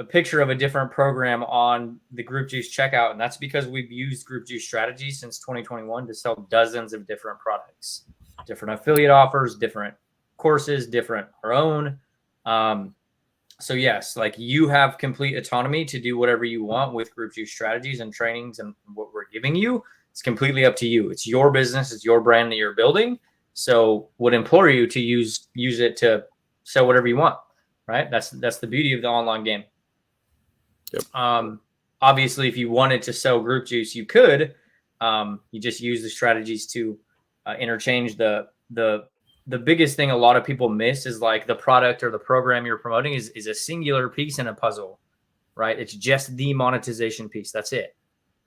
picture of a different program on the Group Juice checkout, and that's because we've used Group Juice strategy since 2021 to sell dozens of different products, different affiliate offers, different courses, different our own. So yes, like, you have complete autonomy to do whatever you want with Group Juice strategies and trainings and what we're giving you. It's completely up to you. It's your business. It's your brand that you're building. So would implore you to use it to sell whatever you want, right? That's the beauty of the online game. Yep. Obviously, if you wanted to sell Group Juice, you could. You just use the strategies to interchange the biggest thing a lot of people miss is like the product or the program you're promoting is a singular piece in a puzzle, right? It's just the monetization piece. That's it,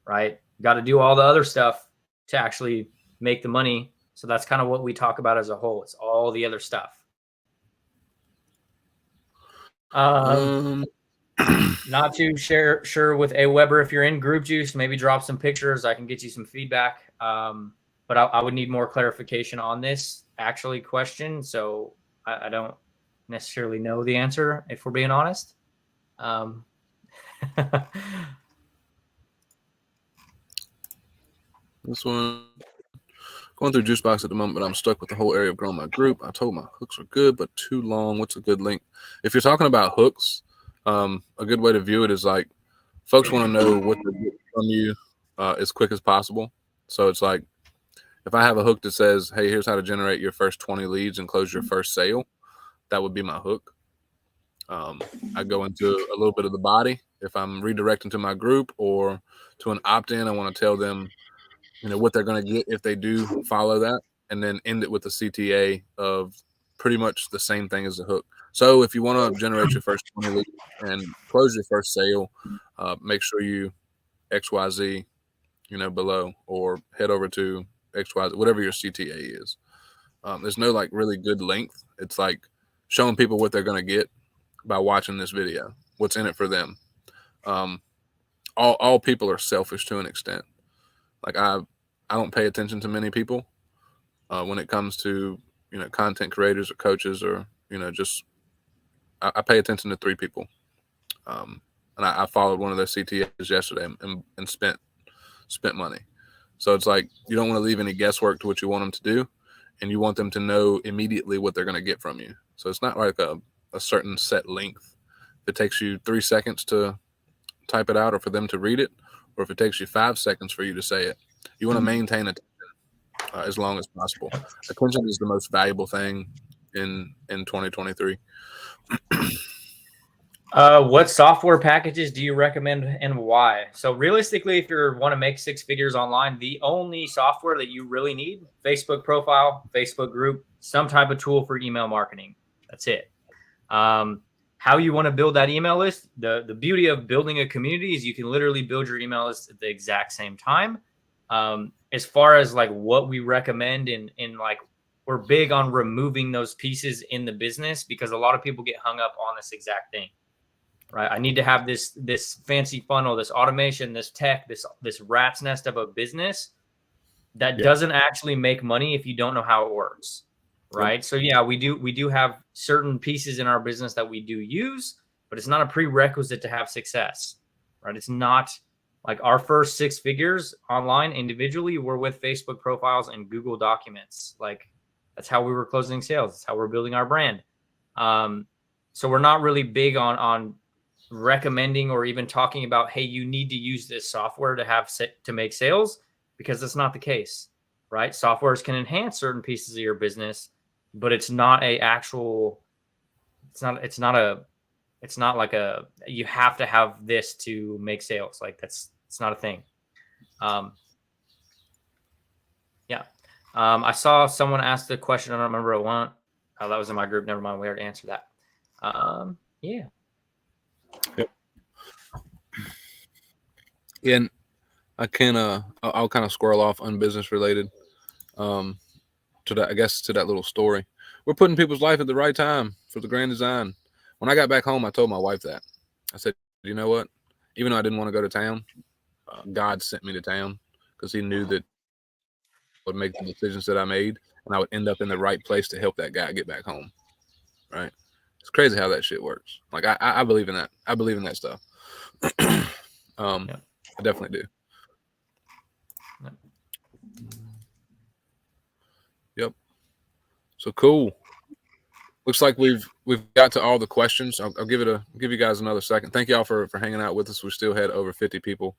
right? You got to do all the other stuff to actually make the money. So that's kind of what we talk about as a whole. It's all the other stuff. Not too sure with A Weber. If you're in Group Juice, maybe drop some pictures. I can get you some feedback. But I would need more clarification on this actually question. So I don't necessarily know the answer, if we're being honest. This one, going through Juicebox at the moment, but I'm stuck with the whole area of growing my group. I told my hooks are good, but too long. What's a good link? If you're talking about hooks, a good way to view it is like, folks want to know what they get from you as quick as possible. So it's like, if I have a hook that says, "Hey, here's how to generate your first 20 leads and close your first sale," that would be my hook. I go into a little bit of the body. If I'm redirecting to my group or to an opt-in, I want to tell them, what they're going to get if they do follow that, and then end it with a CTA of pretty much the same thing as the hook. So if you want to generate your first 20 leads and close your first sale, make sure you XYZ, below, or head over to XYZ, whatever your CTA is. There's no like really good length. It's like showing people what they're going to get by watching this video, what's in it for them. All people are selfish to an extent. Like, I don't pay attention to many people when it comes to, content creators or coaches or, just I pay attention to 3 people. And I followed one of their CTAs yesterday and spent money. So it's like, you don't want to leave any guesswork to what you want them to do, and you want them to know immediately what they're going to get from you. So it's not like a certain set length. If it takes you 3 seconds to type it out or for them to read it, or if it takes you 5 seconds for you to say it, you want to maintain attention as long as possible. Attention is the most valuable thing in 2023. What software packages do you recommend and why? So realistically, if you want to make 6 figures online, the only software that you really need, Facebook profile, Facebook group, some type of tool for email marketing. That's it. How you want to build that email list. The beauty of building a community is you can literally build your email list at the exact same time. As far as like what we recommend in like, we're big on removing those pieces in the business because a lot of people get hung up on this exact thing. Right. I need to have this fancy funnel, this automation, this tech, this rat's nest of a business that doesn't actually make money if you don't know how it works. Right. Yep. So yeah, we do have certain pieces in our business that we do use, but it's not a prerequisite to have success. Right. It's not like our first 6 figures online individually were with Facebook profiles and Google Documents. Like that's how we were closing sales. That's how we're building our brand. So we're not really big on recommending or even talking about, hey, you need to use this software to make sales, because that's not the case, right? Softwares can enhance certain pieces of your business, but it's not like you have to have this to make sales. Like it's not a thing. I saw someone ask the question. I don't remember what one. Oh, that was in my group. Never mind. We already answered that. Yeah. Yep. And I can I'll kind of squirrel off unbusiness related to that, I guess, to that little story. We're putting people's life at the right time for the grand design. When I got back home, I told my wife that. I said, you know what? Even though I didn't want to go to town, God sent me to town because he knew that I would make the decisions that I made and I would end up in the right place to help that guy get back home. Right? It's crazy how that shit works. Like I believe in that. I believe in that stuff. I definitely do. Yep. So cool. Looks like we've got to all the questions. I'll give you guys another second. Thank y'all for hanging out with us. We still had over 50 people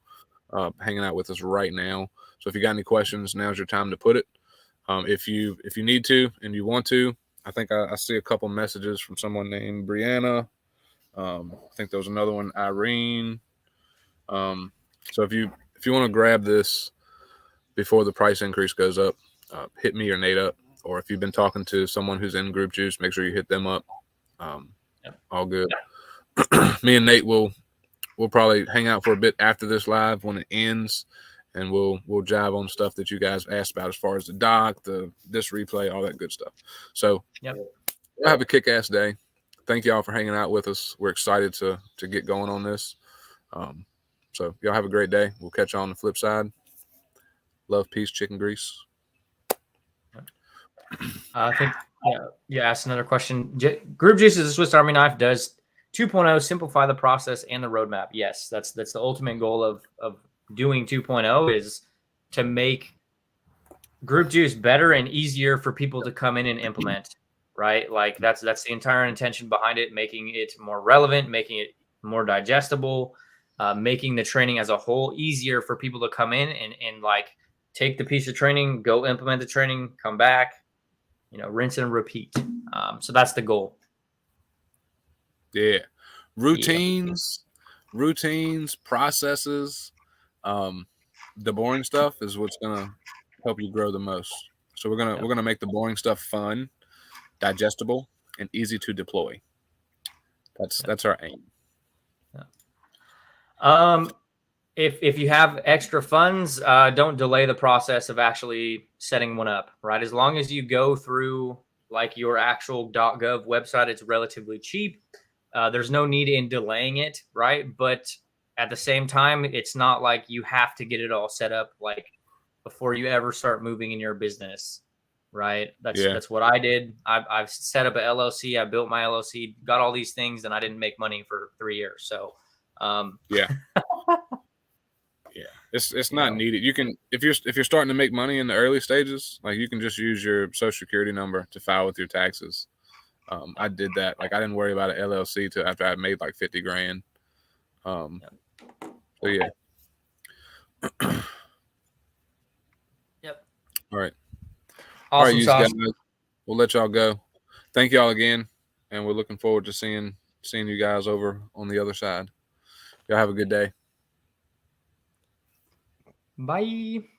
hanging out with us right now. So if you got any questions, now's your time to put it. If you need to and you want to, I think I see a couple messages from someone named Brianna. I think there was another one, Irene. So if you want to grab this before the price increase goes up, hit me or Nate up. Or if you've been talking to someone who's in Group Juice, make sure you hit them up. All good. Me and Nate will probably hang out for a bit after this live when it ends, and we'll jive on stuff that you guys asked about as far as the doc, this replay, all that good stuff. So have a kick-ass day. Thank y'all for hanging out with us. We're excited to get going on this. So y'all have a great day. We'll catch you on the flip side. Love, peace, chicken grease. I think you asked another question. Group Juice is a Swiss Army knife. Does 2.0 simplify the process and the roadmap? Yes, that's the ultimate goal of doing 2.0 is to make Group Juice better and easier for people to come in and implement. Right, like that's the entire intention behind it, making it more relevant, making it more digestible, making the training as a whole easier for people to come in and like take the piece of training, go implement the training, come back. Rinse and repeat. So that's the goal. Yeah. Routines, processes. The boring stuff is what's going to help you grow the most. So we're going to make the boring stuff fun, digestible, and easy to deploy. That's our aim. If you have extra funds, don't delay the process of actually setting one up, right? As long as you go through like your actual .gov website, it's relatively cheap. There's no need in delaying it, right? But at the same time, it's not like you have to get it all set up like before you ever start moving in your business, right? That's what I did. I've set up an LLC. I built my LLC, got all these things, and I didn't make money for 3 years. So it's not needed. You can if you're starting to make money in the early stages, like you can just use your social security number to file with your taxes. I did that. Like I didn't worry about an LLC till after I made like 50 grand. So yeah. Yep. All right. Awesome. All right, you guys. We'll let y'all go. Thank y'all again, and we're looking forward to seeing seeing you guys over on the other side. Y'all have a good day. Bye.